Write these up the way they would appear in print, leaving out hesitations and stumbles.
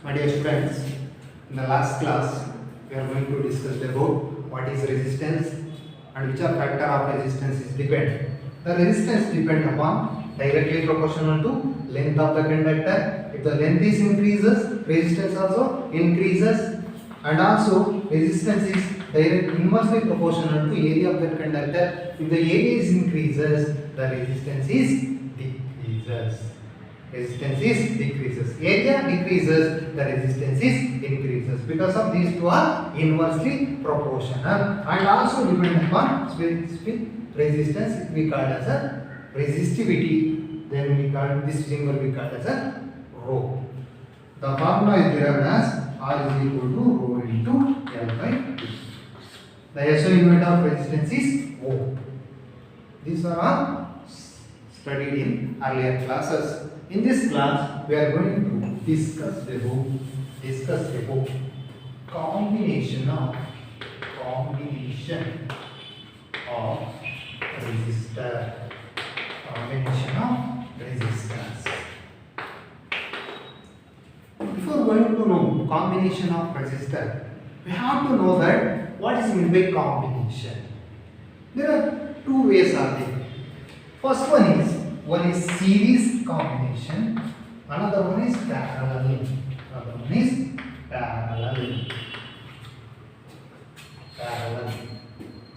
My dear students, in the last class we are going to discuss about what is resistance and which are factor of resistance is depend. The resistance depend upon directly proportional to length of the conductor. If the length is increases, resistance also increases, and also resistance is direct inversely proportional to area of that conductor. If the area is increases, the resistance is decreases. Resistance is decreases. Area decreases, the resistance is increases. Because of these two are inversely proportional and also depend upon specific resistance. We call as a resistivity. Then we call this symbol we call as a rho. The formula is derived as R is equal to rho into L by T. The SI unit of resistance is Ohm. These are all studied in earlier classes. In this class, we are going to discuss about combination of resistor, combination of resistance. Before going to know combination of resistor, we have to know that what is meant by combination. There are two ways are there. First one is series combination, another one is parallel. Parallel.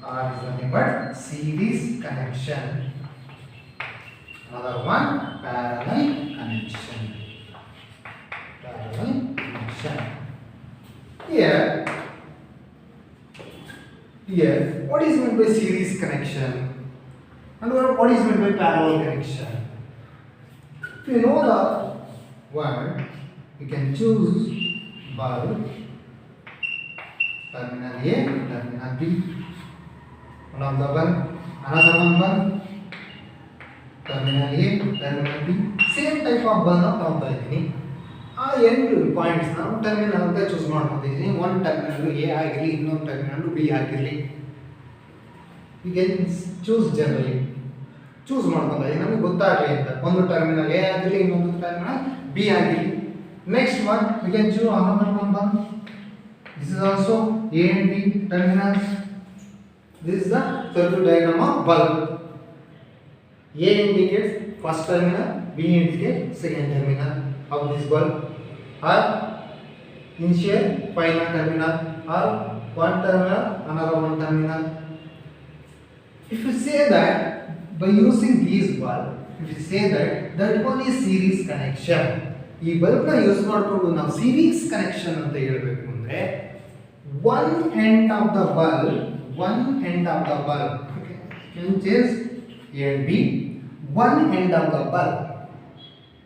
R is nothing but series connection. Another one parallel connection. Here, what is meant by series connection? And what is meant by parallel connection? If you know the word, you can choose bulb, terminal A, terminal B. One of the bulb, another one bulb, terminal A, terminal B. Same type of bulb ನಾವು ತಗೊಳ್ತೀನಿ. ಆ ಎರಡು points ನಾವು terminal ಅಂತ choose ಮಾಡ್ಕೊತಿದ್ದೀನಿ. ಒಂದು terminal A ಆಗಿರಲಿ, ಇನ್ನೊಂದು terminal B ಆಗಿರಲಿ. You can choose generally choose ಮಾಡ್ಕೊಂಡ್ರೆ ನಮಗೆ ಗೊತ್ತಾಗಲಿ ಅಂತ. ಒಂದು ಟರ್ಮಿನಲ್ ಎ ಆಗಿರಲಿ, ಇನ್ನೊಂದು ಟರ್ಮಿನಲ್ ಬಿ ಆಗಿರಲಿ. Next one you can choose another one. This is also A and B terminals. This is the circuit diagram of bulb. A indicates first terminal, B indicates second terminal of this bulb, or initial final terminal, or one terminal, another one terminal. If you say that by using these bulb, if you say that one is series connection, ಈ bulb ನ use ಮಾಡಿಕೊಂಡು ನಾವು series connection ಅಂತ ಹೇಳಬೇಕು ಅಂದ್ರೆ one end of the bulb, okay, which is A and B, one end of the bulb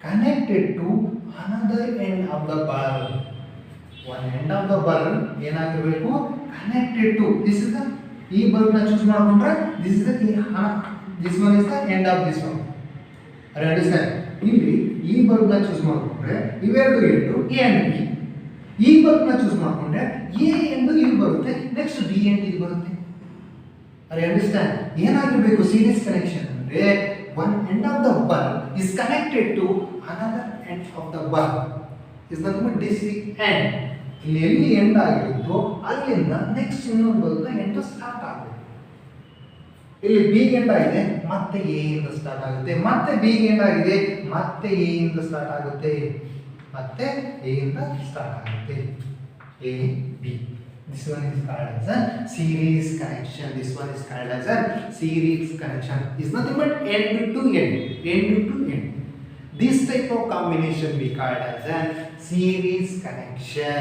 connected to another end of the bulb. One end of the bulb ಏನಾಗಿರಬೇಕು connected to. This is the ಈ bulb ನ choose ಮಾಡ್ಕೊಂಡ್ರೆ this is the this one is the end of this one. Are you understand? ಇಲ್ಲಿ ಈ bulb ನ choose ಮಾಡ್ಕೊಂಡ್ರೆ ಇವೆರಡು end A and B. ಈ bulb ನ choose ಮಾಡ್ಕೊಂಡ್ರೆ A ಎಂದು ಇಲ್ಲಿ ಬರುತ್ತೆ, ನೆಕ್ಸ್ಟ್ B end ಇಲ್ಲಿ ಬರುತ್ತೆ. Are you understand? ಏನಾಗಿರಬೇಕು ಸೀರೀಸ್ ಕನೆಕ್ಷನ್ ಅಂದ್ರೆ one end of the bulb is connected to another end of the bulb. Is nothing but this is end. ಇಲ್ಲಿ ಎಲ್ಲಿ ಎಂಡ್ ಆಗಿರುತ್ತೋ ಅಲ್ಲಿಂದ ನೆಕ್ಸ್ಟ್ ಇನ್ನೊಂದು ಬಲ್ಬ್ ನ ಎಂಡ್ ಸ್ಟಾರ್ಟ್ ಆಗುತ್ತೆ. ಇಲ್ಲಿ ಬಿ ಎಂಡ್ ಆಗಿದೆ, ಮತ್ತೆ ಎ ಇಂದ ಸ್ಟಾರ್ಟ್ ಆಗುತ್ತೆ, ಮತ್ತೆ ಬಿ ಎಂಡ್ ಆಗಿದೆ, ಮತ್ತೆ ಎ ಇಂದ ಸ್ಟಾರ್ಟ್ ಆಗುತ್ತೆ, ಮತ್ತೆ ಎ ಇಂದ ಸ್ಟಾರ್ಟ್ ಆಗುತ್ತೆ. A B. This one is called as a series connection. This one is called as a series connection. It's nothing but end to end. This type of combination we call as a series connection.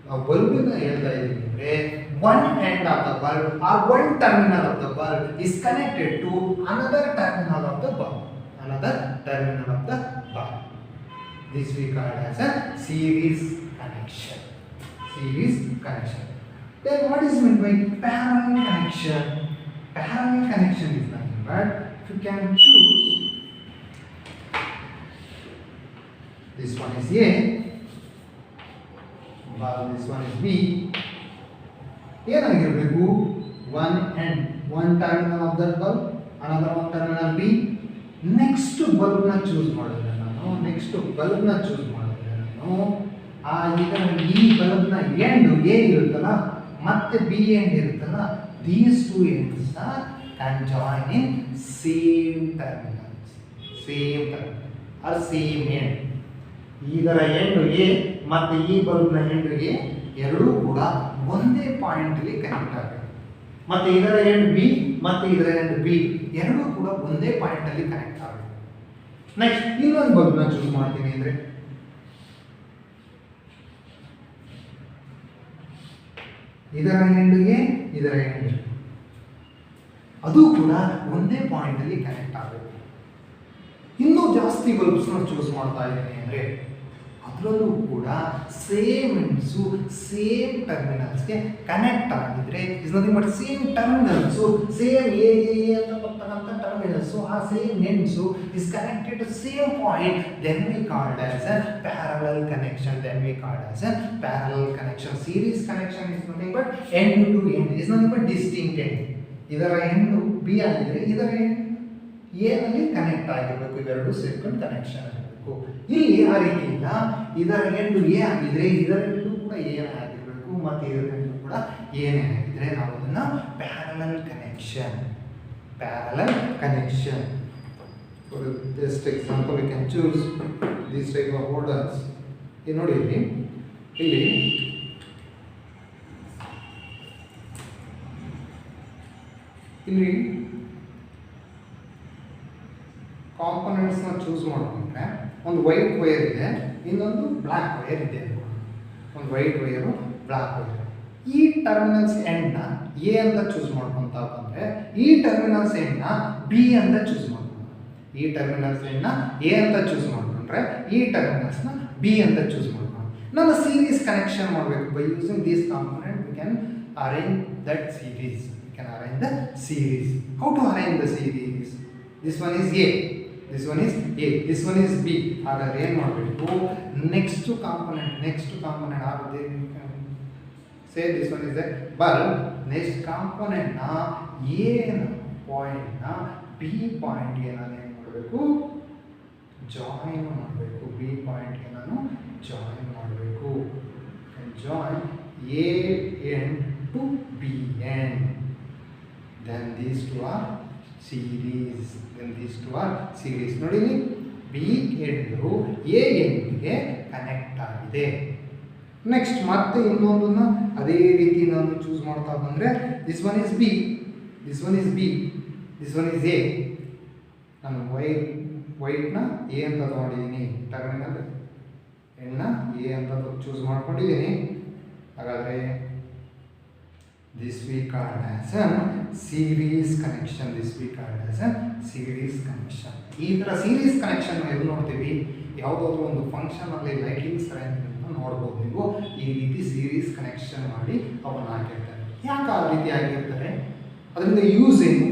Now bulb ನ ಹೇಳ್ತಾ ಇದ್ದೀವಿ ಅಂದ್ರೆ one end of the bulb or one terminal of the bulb is connected to another terminal of the bulb. This we call as a series connection. Then what is meant by parallel connection? Parallel connection is nothing but you can choose this one is A, while this one is B. ಏನಾಗಿರಬೇಕು one terminal of that bulb, another one terminal B. Next bulb ನ choose ಮಾಡಿದ್ರೆ ನಾನು ನಾನು next ಬಲ್ಬ್ನ choose ಮಾಡಿದ್ರೆ ನಾನು ಈಗ ಈ ಬಲ್ಬ್ನ end A ಇರುತ್ತಲ್ಲ ಮತ್ತೆ ಬಿ ಎಂಡ್ ಇರುತ್ತಲ್ಲ, these two ends can join in same terminals, are same end. ಇದರ ಎಂಡ್ ಎ ಮತ್ತು ಈ ಬಲ್ಬ್ನ ಎಂಡ್ ಎ ಎರಡೂ ಕೂಡ ಒಂದೇ ಪಾಯಿಂಟಲ್ಲಿ ಕನೆಕ್ಟ್ ಆಗಬೇಕು. ಮತ್ತು ಇದರ ಎಂಡ್ ಬಿ ಮತ್ತು ಇದರ ಎಂಡ್ ಬಿ ಎರಡೂ ಕೂಡ ಒಂದೇ ಪಾಯಿಂಟಲ್ಲಿ ಕನೆಕ್ಟ್ ಆಗಬೇಕು. ನೆಕ್ಸ್ಟ್ ಇನ್ನೊಂದು ಬಲ್ಬ್ನ ಚೂಸ್ ಮಾಡ್ತೀನಿ ಅಂದರೆ ಇದರ ಎಂಡ್ಗೆ ಇದರ ಎಂಡ್ ಅದು ಕೂಡ ಒಂದೇ ಪಾಯಿಂಟಲ್ಲಿ ಕನೆಕ್ಟ್ ಆಗಬೇಕು. ಇನ್ನೂ ಜಾಸ್ತಿ ಬಲ್ಬ್ಸ್ನ ಚೂಸ್ ಮಾಡ್ತಾ ಇದ್ದೀನಿ ಅಂದರೆ ಅದರಲ್ಲೂ ಕೂಡ ಸೇಮ್ ಎಂಡ್ಸು ಸೇಮ್ ಟರ್ಮಿನಲ್ಸ್ಗೆ ಕನೆಕ್ಟ್ ಆಗಿದ್ರೆ is nothing but same terminals, same A ಅಂತ ಬರ್ತಕ್ಕಂಥ ಟರ್ಮಿನಲ್ಸು, ಆ same ends is connected to same point, then we called as a parallel connection. Series connection is nothing but end to end, is nothing but distinct end. ಇದರ end B ಆಗಿದ್ರೆ ಇದರ end ಎನಲ್ಲಿ connect ಆಗಿರಬೇಕು, ಇವೆರಡು ಸೇರ್ಕೊಂಡು connection ಆಗಬೇಕು. ಇಲ್ಲಿ ಆ ರೀತಿ ಇಲ್ಲ, ಇದರ ಎಂಡು ಎ ಆಗಿದ್ರೆ ಇದರ ಎಂಡು ಕೂಡ ಎ ಆಗಿರಬೇಕು ಮತ್ತು ಇದರ ಎಂಡು ಕೂಡ ಏನೇ ಆಗಿದ್ರೆ ನಾವು ಅದನ್ನು parallel connection. For just example, we can choose this type of orders. ನೋಡಿ ಇಲ್ಲಿ ಕಾಂಪೊನೆಂಟ್ಸ್ನ ಚೂಸ್ ಮಾಡ್ಕೊಂಡ್ರೆ ಒಂದು ವೈಟ್ ವೈರ್ ಇದೆ, ಇನ್ನೊಂದು ಬ್ಲ್ಯಾಕ್ ವೈರ್ ಇದೆ. ಒಂದು ವೈಟ್ ವೈರು, ಬ್ಲ್ಯಾಕ್ ವೈರ್. ಈ ಟರ್ಮಿನಲ್ಸ್ ಎಂಡ್ನ ಎ ಅಂತ ಚೂಸ್ ಮಾಡ್ಕೊತಾ ಬಂದರೆ ಈ ಟರ್ಮಿನಲ್ಸ್ ಎಂಡ್ನ ಬಿ ಅಂತ ಚೂಸ್ ಮಾಡ್ಕೊಂಡು, ಈ ಟರ್ಮಿನಲ್ಸ್ ಎಂಡ್ನ ಎ ಅಂತ ಚೂಸ್ ಮಾಡ್ಕೊಂಡ್ರೆ ಈ ಟರ್ಮಿನಲ್ಸ್ನ ಬಿ ಅಂತ ಚೂಸ್ ಮಾಡ್ಕೊಂಡು ನಾನು ಸೀರೀಸ್ ಕನೆಕ್ಷನ್ ಮಾಡಬೇಕು. By using this component we can arrange that series. How to arrange the series? This one is A, this one is A, this one is B. ಹಾಗಾದ್ರೆ ಏನು ಮಾಡಬೇಕು? Next component ಆಗುತ್ತೆ. Say this one is a bulb. Next ಕಾಂಪೊನೆಂಟ್ನ A ಪಾಯಿಂಟ್ನ B ಪಾಯಿಂಟ್ಗೆ ನಾನು ಏನು ಮಾಡಬೇಕು? ಜಾಯಿನ್ ಮಾಡಬೇಕು. ಬಿ ಪಾಯಿಂಟ್ಗೆ ನಾನು ಜಾಯಿನ್ ಮಾಡಬೇಕು. Join A end to B end. Then these two are series. ನೋಡಿ ಬಿ ಎಂಡು ಎ ಎಂಡ್ಗೆ ಕನೆಕ್ಟ್ ಆಗಿದೆ. ನೆಕ್ಸ್ಟ್ ಮತ್ತೆ ಇನ್ನೊಂದನ್ನು ಅದೇ ರೀತಿ ನಾನು ಚೂಸ್ ಮಾಡ್ತಾ ಬಂದರೆ this one is B, this one is A. ನಾನು ವೈಟ್ನ ಎ ಅಂತ ತೊಗೊಂಡಿದ್ದೀನಿ, ಟರ್ಮಿನಲ್ ಎಂಡ್ನ ಎ ಅಂತ ಚೂಸ್ ಮಾಡ್ಕೊಂಡಿದ್ದೀನಿ. ಹಾಗಾದರೆ this we called as a series connection. ಈ ಥರ ಸೀರೀಸ್ ಕನೆಕ್ಷನ್ ಎಲ್ಲಿ ನೋಡ್ತೀವಿ? ಯಾವುದಾದ್ರೂ ಒಂದು ಫಂಕ್ಷನಲ್ಲಿ ಲೈಟಿಂಗ್ಸ್ ಅಂತ ನೋಡ್ಬೋದು ನೀವು. ಈ ರೀತಿ ಸೀರೀಸ್ ಕನೆಕ್ಷನ್ ಮಾಡಿ ಅವನ್ನ ಹಾಕಿರ್ತಾರೆ. ಯಾಕೆ ಆ ರೀತಿ ಆಗಿರ್ತಾರೆ? ಅದರಿಂದ ಯೂಸ್ ಏನು,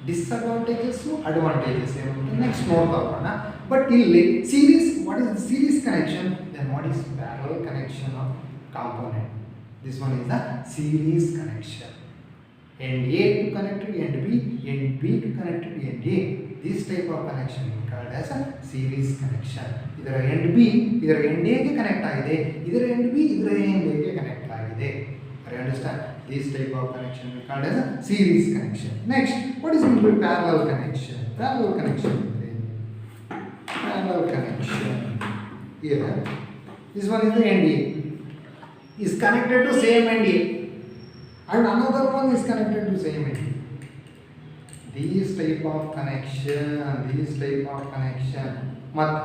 ಡಿಸ್ಅಡ್ವಾಂಟೇಜಸ್ಸು, ಅಡ್ವಾಂಟೇಜಸ್ ಏನು ಅಂತ ನೆಕ್ಸ್ಟ್ ನೋಡ್ತಾ ಹೋಗೋಣ. ಬಟ್ ಇಲ್ಲಿ series, what is series connection, then what is parallel connection of component? This one is the series connection. End A to connect to end B, end B to connect to end A. This type of connection is called as a series connection. ಇದರ end B ಇದರ end A ಗೆ connect ಆಗಿದೆ, ಇದರ end B ಇದರ end A ಗೆ connect ಆಗಿದೆ. You understand? This type of connection is called as a series connection. Next, what is meant by parallel connection? Parallel connection here. This one is the end A. Is connected to same end A and another one is connected to same end A. These type of connection mat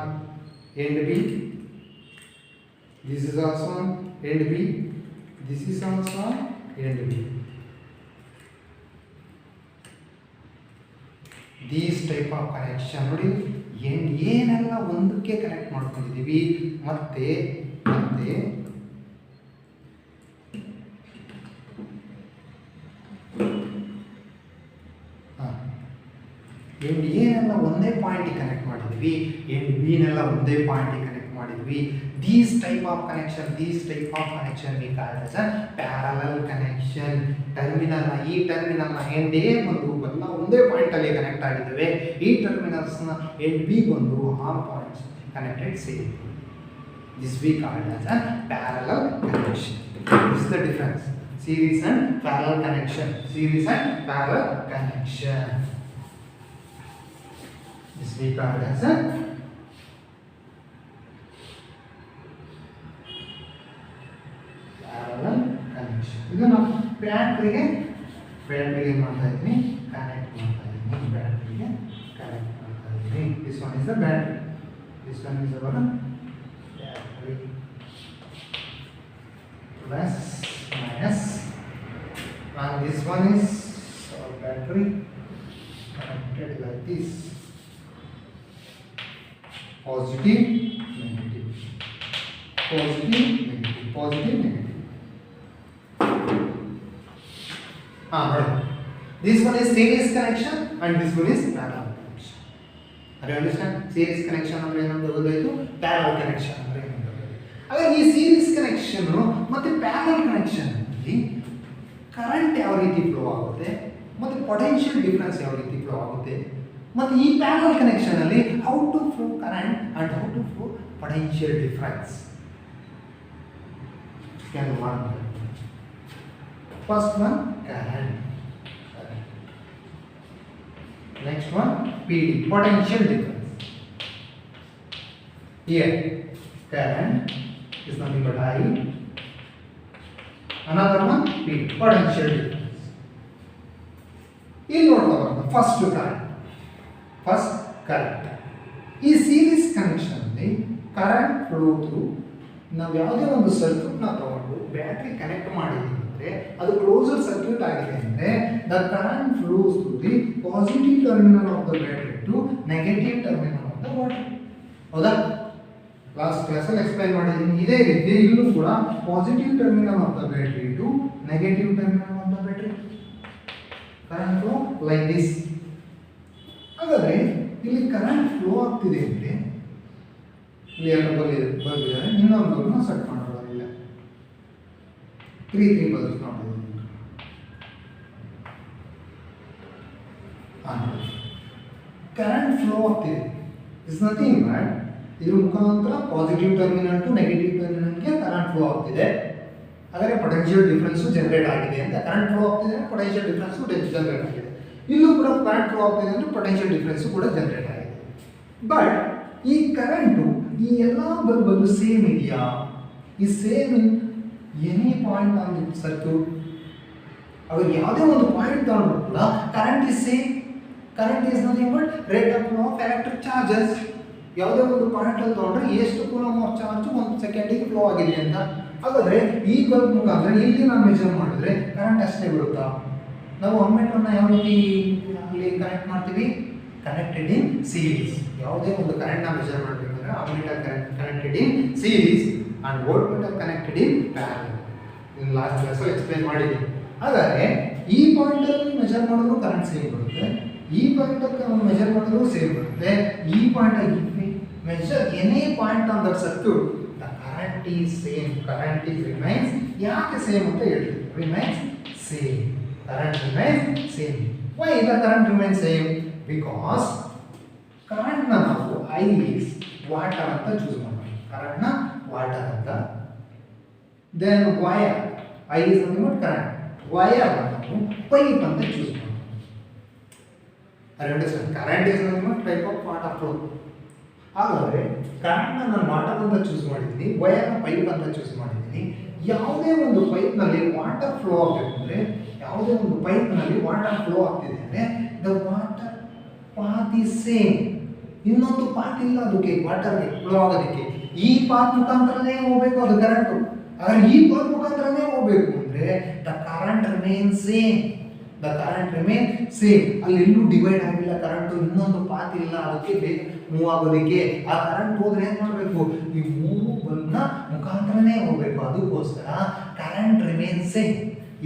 end B, this is also end B, this is also end B. These type of connection ನೋಡಿ end ಏನೆಲ್ಲ ಒಂದಕ್ಕೆ connect ಮಾಡ್ಕೊಂಡಿದ್ದೀವಿ ಮತ್ತೆ end ಎನೆಲ್ಲ ಒಂದೇ ಪಾಯಿಂಟಿಗೆ connect ಮಾಡಿದ್ವಿ, end ಬಿನೆಲ್ಲ ಒಂದೇ ಪಾಯಿಂಟಿಗೆ connect ಮಾಡಿದ್ವಿ. These type of connection V called as a parallel connection. ಈ ಟರ್ಮಿನಲ್ನ ಎಂಡ್ ಎ ಬಂದು ಎಲ್ಲ ಒಂದೇ ಪಾಯಿಂಟಲ್ಲಿ ಕನೆಕ್ಟ್ ಆಗಿದ್ದಾವೆ, ಈ ಟರ್ಮಿನಲ್ಸ್ನ ಎಂಡ್ ಬಿ ಬಂದು ಆ points connected same. This we call as a parallel connection. This is the difference. Series and parallel connection. Series and parallel connection. This we call as a parallel connection. ಇದು ನಾವು ಬ್ಯಾಟರಿಗೆ ಮಾಡ್ತಾ ಇದ್ದೀನಿ, connect ಮಾಡ್ತಾ ಇದ್ದೀನಿ, ಬ್ಯಾಟರಿಗೆ connect ಮಾಡ್ತಾ ಇದ್ದೀನಿ. This one is the battery. This one is our battery. Plus minus, and this one is our battery connected like this. Positive, negative, positive, negative, positive, negative. This one is series connection and this one is parallel connection. Are you understand? Series connection ಅಂದ್ರೆ ಏನಂತ ಗೊತ್ತಾಯ್ತು, parallel connection ಅಂದ್ರೆ ಏನಂತ ಗೊತ್ತಾಯ್ತು. ಹಾಗಾದ್ರೆ ಈ series connection ಮತ್ತೆ parallel connection ಅಲ್ಲಿ ಕರೆಂಟ್ ಯಾವ ರೀತಿ ಫ್ಲೋ ಆಗುತ್ತೆ ಮತ್ತೆ ಪೊಟೆನ್ಷಿಯಲ್ ಡಿಫರೆನ್ಸ್ ಯಾವ ರೀತಿ ಫ್ಲೋ ಆಗುತ್ತೆ, ಮತ್ತೆ ಈ ಪ್ಯಾರಲಲ್ ಕನೆಕ್ಷನ್ ಅಲ್ಲಿ how to flow current and how to flow potential difference can learn. First one current. Next one PD, potential difference. Here current is nothing but I. Another one PD, potential difference. In order, first current. ಈ series connection ಅಲ್ಲಿ current flow through ನಾವು ಯಾವುದೇ ಒಂದು circuit ನ ತಗೊಂಡು battery connect ಮಾಡಿದ್ದೀವಿ ಅಂದ್ರೆ ಅದು ಕ್ಲೋಸ್ಡ್ ಸರ್ಕ್ಯೂಟ್ ಆಗಿದೆ ಅಂದ್ರೆ the current flows through the positive terminal of the battery to negative terminal of the water. ಹೌದಾ? ಲಾಸ್ಟ್ ಕ್ಲಾಸಲ್ಲಿ ಎಕ್ಸ್ಪ್ಲೈನ್ ಮಾಡಿದ್ದೀನಿ. ಇದೇ ರೀತಿ ಇಲ್ಲೂ ಕೂಡ positive terminal of the battery to negative terminal of the battery current flow like this. ಹಾಗಾದ್ರೆ ಇಲ್ಲಿ current flow ಆಗ್ತಿದೆ ಅಂದ್ರೆ ಇಲ್ಲಿ ಎಲ್ಲ ಬಂದಿದ್ದಾರೆ, ಇನ್ನೊಂದನ್ನು ಸೆಟ್ ಮಾಡೋದು ಇಲ್ಲ 3 ಬಲ್ಸ್ ಮಾಡೋದು. ಕರೆಂಟ್ ಫ್ಲೋ ಆಗ್ತಿದೆ ಇಸ್ ನಥಿಂಗ್ ಬಟ್ ಇದ್ರ ಮುಖಾಂತರ ಪಾಸಿಟಿವ್ ಟರ್ಮಿನಲ್ ಟು ನೆಗೆಟಿವ್ ಟರ್ಮಿನಲ್ಗೆ ಕರೆಂಟ್ ಫ್ಲೋ ಆಗ್ತಿದೆ. ಹಾಗಾದ್ರೆ ಪೊಟೆನ್ಷಿಯಲ್ ಡಿಫರೆನ್ಸ್ ಜನರೇಟ್ ಆಗಿದೆ ಅಂತ. ಕರೆಂಟ್ ಫ್ಲೋ ಆಗ್ತಿದೆ ಪೊಟೆನ್ಷಿಯಲ್ ಡಿಫರೆನ್ಸ್ ಜನರೇಟ್ ಆಗಿದೆ. ಇಲ್ಲೂ ಕೂಡ ಕರೆಂಟ್ ಫ್ಲೋ ಆಗ್ತಿದೆ ಅಂದರೆ ಪೊಟೆನ್ಷಿಯಲ್ ಡಿಫರೆನ್ಸ್ ಕೂಡ ಜನರೇಟ್ ಆಗಿದೆ. ಬಟ್ ಈ ಕರೆಂಟು ಈ ಎಲ್ಲ ಬಲ್ಬಲ್ಲೂ ಸೇಮ್ ಇದೆಯಾ? ಈ same in any point on the circuit. ಅವಾಗ ಯಾವುದೇ ಒಂದು ಪಾಯಿಂಟ್ ತಗೊಂಡ್ರು ಕೂಡ current is same. Current is nothing but rate of flow of electric charges. ಯಾವುದೇ ಒಂದು ಪಾಯಿಂಟ್ ಅಲ್ಲಿ ತಗೊಂಡ್ರೆ ಎಷ್ಟು ಕೂಲಂಬ್ ಆಫ್ ಚಾರ್ಜ್ ಒಂದು ಸೆಕೆಂಡಿಗೆ ಫ್ಲೋ ಆಗಿದೆ ಅಂತ. ಹಾಗಾದ್ರೆ ಈ ಬಲ್ಬ್ ಮುಖಾಂತರ ಇಲ್ಲಿ ನಾನು ಮೆಜರ್ ಮಾಡಿದ್ರೆ ಕರೆಂಟ್ ಅಷ್ಟೇ ಬರುತ್ತಾ? ನಾವು ಅಮ್ಮೀಟರ್ನ ಯಾವ ರೀತಿ ಅಲ್ಲಿ ಕನೆಕ್ಟ್ ಮಾಡ್ತೀವಿ? Connected in series. ಯಾವುದೇ ಒಂದು ಕರೆಂಟ್ನ ಮೆಜರ್ ಮಾಡಬೇಕಂದ್ರೆ ammeter connected in series and volt meter connected in parallel. In last ಕ್ಲಾಸಲ್ಲಿ ಎಕ್ಸ್ಪ್ಲೈನ್ ಮಾಡಿದ್ದೀನಿ. ಹಾಗಾದ್ರೆ ಈ ಪಾಯಿಂಟಲ್ಲಿ ಮೆಜರ್ ಮಾಡಿದ್ರು ಕರೆಂಟ್ ಸೇಮ್ ಬರುತ್ತೆ, ಈ ಪಾಯಿಂಟಲ್ಲಿ ಮೆಜರ್ ಮಾಡಿದ್ರು ಸೇಮ್ ಬರುತ್ತೆ. ಈ point measure any point on that circuit the current is same. Current is remains. ಯಾಕೆ ಸೇಮ್ ಅಂತ ಹೇಳ್ತೀವಿ? Remains same. Current remains same. Why the current remains same? Because current na ನಾವು I is water ಅಂತ choose ಮಾಡ್ತೀವಿ. current na water ಅಂತ. Then wire I is nothing but current. Wire ನಾವು pipe ಅಂತ choose ಮಾಡ್ತೀವಿ. Are you understand? Current is nothing but type of water flow. ಹಾಗಾದ್ರೆ current ನಾನು water ಅಂತ ಚೂಸ್ ಮಾಡಿದ್ದೀನಿ, ವೈರ್ ಪೈಪ್ ಅಂತ ಚೂಸ್ ಮಾಡಿದ್ದೀನಿ. ಯಾವುದೇ ಒಂದು ಪೈಪ್ನಲ್ಲಿ ವಾಟರ್ ಫ್ಲೋ ಆಗಬೇಕು ಅಂದರೆ, ಯಾವುದೇ ಒಂದು ಪೈಪ್ನಲ್ಲಿ ವಾಟರ್ ಫ್ಲೋ ಆಗ್ತಿದೆ ಅಂದರೆ the water path is same. ಇನ್ನೊಂದು ಪಾತ್ ಇಲ್ಲ ಅದಕ್ಕೆ ವಾಟರ್ಗೆ ಫ್ಲೋ ಆಗೋದಕ್ಕೆ. ಈ ಪಾತ್ ಮುಖಾಂತರನೇ ಹೋಗಬೇಕು ಅದು ಕರೆಂಟು. ಹಾಗಾದ್ರೆ ಈ ಪಾತ್ ಮುಖಾಂತರನೇ ಹೋಗಬೇಕು ಅಂದರೆ the current remain same. The current remain same. ಅಲ್ಲಿ ಎಲ್ಲೂ ಡಿವೈಡ್ ಆಗಿಲ್ಲ ಕರೆಂಟು, ಇನ್ನೊಂದು ಪಾತ್ ಇಲ್ಲ ಅದಕ್ಕೆ ಬೇಗ ಮೂವ್ ಆಗೋದಕ್ಕೆ. ಆ ಕರೆಂಟ್ ಹೋದ್ರೆ ಏನು ಮಾಡಬೇಕು? ಈ ಮೂರು ಬಲ್ಬ್ನ ಮುಖಾಂತರನೇ ಹೋಗಬೇಕು. ಅದಕ್ಕೋಸ್ಕರ ಕರೆಂಟ್ ರಿಮೇನ್ ಸೇಮ್.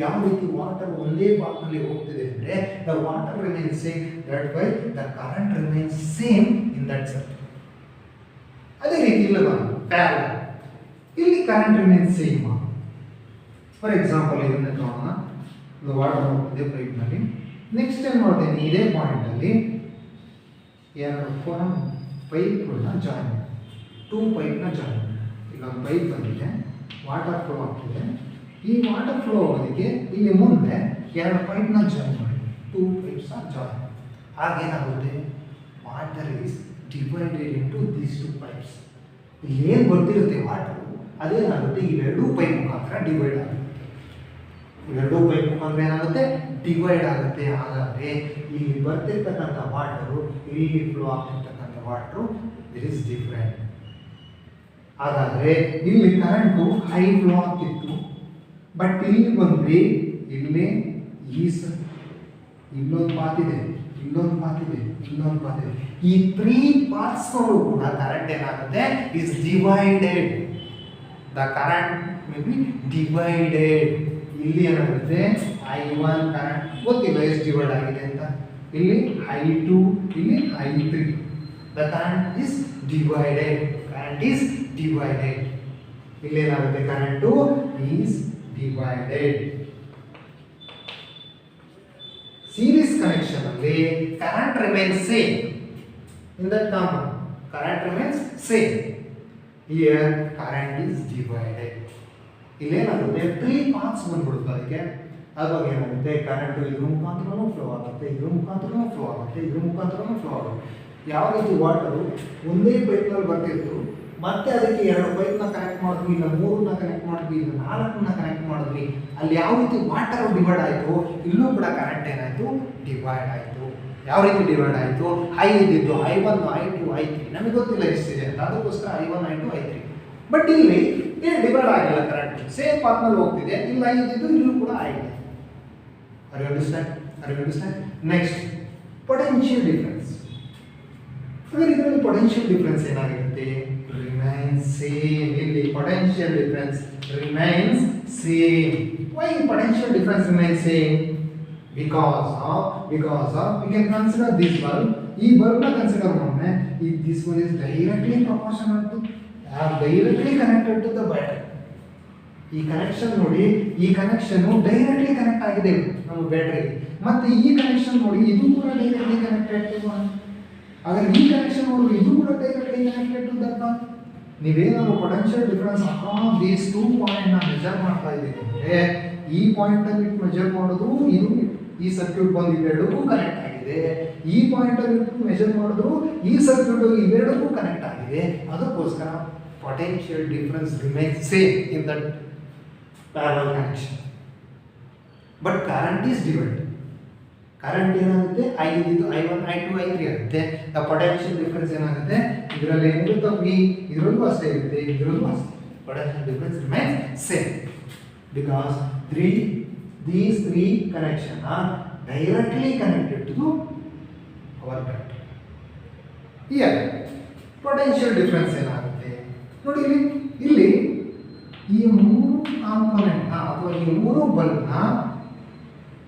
ಯಾವ ರೀತಿ ವಾಟರ್ ಒಂದೇ ಪಾತ್ನಲ್ಲಿ ಹೋಗ್ತಿದೆ ಅಂದರೆ the water remain same, that why the current remain same in that circuit. ಅದೇ ರೀತಿ ಇಲ್ಲ ಪ್ಯಾರಲಲ್. ಇಲ್ಲಿ current remain same. For example ಇದನ್ನ ನೋಡೋಣ. ವಾಟರ್ ಹೋಗ್ತಿದೆ ಪೈಪ್ನಲ್ಲಿ. ನೆಕ್ಸ್ಟ್ ಏನು ಮಾಡ್ತೀನಿ? ಇದೇ ಪಾಯಿಂಟಲ್ಲಿ ಎರಡು ಪೈಪ್ಗಳನ್ನ ಜಾಯಿನ್ ಮಾಡಿ ಟೂ ಪೈಪ್ನ ಜಾಯಿನ್. ಈಗ ಒಂದು ಪೈಪ್ ಬಂದಿದೆ, ವಾಟರ್ ಫ್ಲೋ ಆಗ್ತಿದೆ. ಈ ವಾಟರ್ ಫ್ಲೋ ಆಗೋದಕ್ಕೆ ಇಲ್ಲಿ ಮುಂದೆ ಎರಡು ಪೈಪ್ನ ಜಾಯಿನ್ ಮಾಡಿ, ಟೂ ಪೈಪ್ಸ್ ಆರ್ ಜಾಯಿನ್. ಆಗೇನಾಗುತ್ತೆ, water is divided into these two pipes. ಇಲ್ಲಿ ಏನು ಬರ್ತಿರುತ್ತೆ ವಾಟರು, ಅದೇನಾಗುತ್ತೆ ಇವೆರಡೂ ಪೈಪ್ ಮುಖಾಂತರ ಡಿವೈಡ್ ಆಗುತ್ತೆ. ಇವೆರಡೂ ಪೈಪ್ ಮುಖಾಂತರ ಏನಾಗುತ್ತೆ, ಡಿವೈಡ್ ಆಗುತ್ತೆ. ಹಾಗಾದರೆ ಇಲ್ಲಿ ಬರ್ತಿರ್ತಕ್ಕಂಥ ವಾಟರು, ಇಲ್ಲಿ ಫ್ಲೋ ಆಗ್ತಿರ್ತಕ್ಕಂಥ ವಾಟರು ಇಟ್ ಈಸ್ ಡಿಫ್ರೆಂಟ್. ಹಾಗಾದರೆ ಇಲ್ಲಿ ಕರೆಂಟು ಹೈ ಫ್ಲೋ ಆಗ್ತಿತ್ತು, ಬಟ್ ಇಲ್ಲಿ ಬಂದ್ವಿ, ಇಲ್ಲಿ ಇಲ್ಲೊಂದು ಪಾತಿದೆ, ಇಲ್ಲೊಂದು ಪಾತಿದೆ, ಇಲ್ಲೊಂದು ಪಾತಿದೆ. ಈ 3 ಪಾರ್ಟ್ಸ್ಗಳು ಕೂಡ ಕರೆಂಟ್ ಏನಾಗುತ್ತೆ is divided. The current may be divided. ಇಲ್ಲಿ ಏನಾಗುತ್ತೆ I1 ಕರೆಂಟ್ ಗೊತ್ತಿಲ್ಲ ಎಷ್ಟು ಡಿವೈಡ್ ಆಗಿದೆ ಅಂತ, ಇಲ್ಲಿ I2, ಇಲ್ಲಿ I3. The current is divided, current is divided. ಇಲ್ಲಿ ಏನಾಗುತ್ತೆ, current is divided. Series connection ಅಲ್ಲಿ current remains same. In that compound current remains same. Here current is divided. ಇಲ್ಲೇನಾಗುತ್ತೆ 3 ಪಾರ್ಟ್ಸ್ ಬಂದ್ಬಿಡುತ್ತೆ ಅದಕ್ಕೆ. ಅವಾಗ ಏನಾಗುತ್ತೆ, ಕರೆಂಟು ಇದ್ರ ಮುಖಾಂತರನೂ ಫ್ಲೋ ಆಗುತ್ತೆ, ಇದ್ರ ಮುಖಾಂತರನೂ ಫ್ಲೋ ಆಗುತ್ತೆ, ಇದ್ರ ಮುಖಾಂತರನೂ ಫ್ಲೋ ಆಗುತ್ತೆ. ಯಾವ ರೀತಿ ವಾಟರು ಒಂದೇ ಪೈಪ್ನಲ್ಲಿ ಬರ್ತಿತ್ತು, ಮತ್ತೆ ಅದಕ್ಕೆ 2 ಪೈಪ್ನ ಕನೆಕ್ಟ್ ಮಾಡಿದ್ವಿ, ಇಲ್ಲ 3ನ ಕನೆಕ್ಟ್ ಮಾಡಿದ್ವಿ, ಇಲ್ಲ 4ನ ಕನೆಕ್ಟ್ ಮಾಡಿದ್ವಿ. ಅಲ್ಲಿ ಯಾವ ರೀತಿ ವಾಟರ್ ಡಿವೈಡ್ ಆಯಿತು, ಇಲ್ಲೂ ಕೂಡ ಕರೆಂಟ್ ಏನಾಯಿತು, ಡಿವೈಡ್ ಆಯಿತು. ಯಾವ ರೀತಿ ಡಿವೈಡ್ ಆಯಿತು, ಹೈ ಇದ್ದಿದ್ದು I1, I2, I3 ನಮಗೆ ಗೊತ್ತಿಲ್ಲ ಎಷ್ಟಿದೆ ಅಂತ, ಅದಕ್ಕೋಸ್ಕರ I1, I2, I3. ಬಟ್ ಇಲ್ಲಿ ಏನು ಡಿವೈಡ್ ಆಗಿಲ್ಲ, ಕರೆಂಟ್ ಸೇಮ್ ಪಾತ್ನಲ್ಲಿ ಹೋಗ್ತಿದೆ. ಇಲ್ಲ ಇದ್ದಿದ್ದು ಇಲ್ಲೂ ಕೂಡ ಆಗಿದೆ. Are you understand? Next potential difference. ಹಾಗಾದ್ರೆ ಇದರಲ್ಲಿ ಪೊಟೆನ್ಷಿಯಲ್ ಡಿಫರೆನ್ಸ್ ಏನಾಗಿರುತ್ತೆ, ರಿಮೈನ್ಸ್ ಸೇಮ್. ಇಲ್ಲಿ potential difference remains same. Why potential difference remains same? because of we can consider this bulb. ಈ bulb ನ consider ಮಾಡಿದ್ರೆ this one is directly proportional to directly connected to the battery. ಈ connection ನೋಡಿ, ಈ connection directly connect ಆಗಿದೆ ನಮ್ಮ ಬ್ಯಾಟರಿಗೆ. ಮತ್ತೆ ಈ ಕನೆಕ್ಷನ್ ನೋಡಿ, ಇದು ಕೂಡ ಡೈರೆಕ್ಟ್ಲಿ ಕನೆಕ್ಟೆಡ್ ಟು ಒನ್. ಹಾಗಾದ್ರೆ ಈ ಕನೆಕ್ಷನ್ ನೋಡಿ, ಇದು ಕೂಡ directly connected to that one. ನೀವೇನಾದ್ರು potential difference across these 2 point ನ ಮೆಜರ್ ಮಾಡ್ತಾ ಇದ್ದೀರಿ ಅಂದ್ರೆ, ಈ ಪಾಯಿಂಟ್ ಅಲ್ಲಿ ಮೆಜರ್ ಮಾಡೋದು, ಇದು ಈ ಸರ್ಕ್ಯೂಟ್ ಬಂದು ಇವೆರಡಕ್ಕೂ ಕನೆಕ್ಟ್ ಆಗಿದೆ. ಈ ಪಾಯಿಂಟ್ ಅಲ್ಲಿ ಮೆಜರ್ ಮಾಡಿದ್ರು, ಈ ಸರ್ಕ್ಯೂಟ್ ಇವೆರಡಕ್ಕೂ ಕನೆಕ್ಟ್ ಆಗಿದೆ. ಅದಕ್ಕೋಸ್ಕರ potential difference remains same in that parallel connection. But current is divided. Current ಏನಾಗುತ್ತೆ, I1, I2, I3 ಆಗುತ್ತೆ. ದ ಪೊಟೆನ್ಷಿಯಲ್ ಡಿಫರೆನ್ಸ್ ಏನಾಗುತ್ತೆ, ಇದರಲ್ಲಿ ಏನಿರುತ್ತೆ V, ಇದರಲ್ಲೂ ಅಷ್ಟೇ ಇರುತ್ತೆ, ಇದರಲ್ಲೂ ಅಷ್ಟೇ. Potential difference remains same because these 3 connections are directly connected to our battery. Here potential difference ಏನಾಗುತ್ತೆ ನೋಡಿ, ಇಲ್ಲಿ ಈ 3 ಕಾಂಪೋನೆಂಟ್ ಅಥವಾ ಈ 3 ಬಲ್ಬ್ನ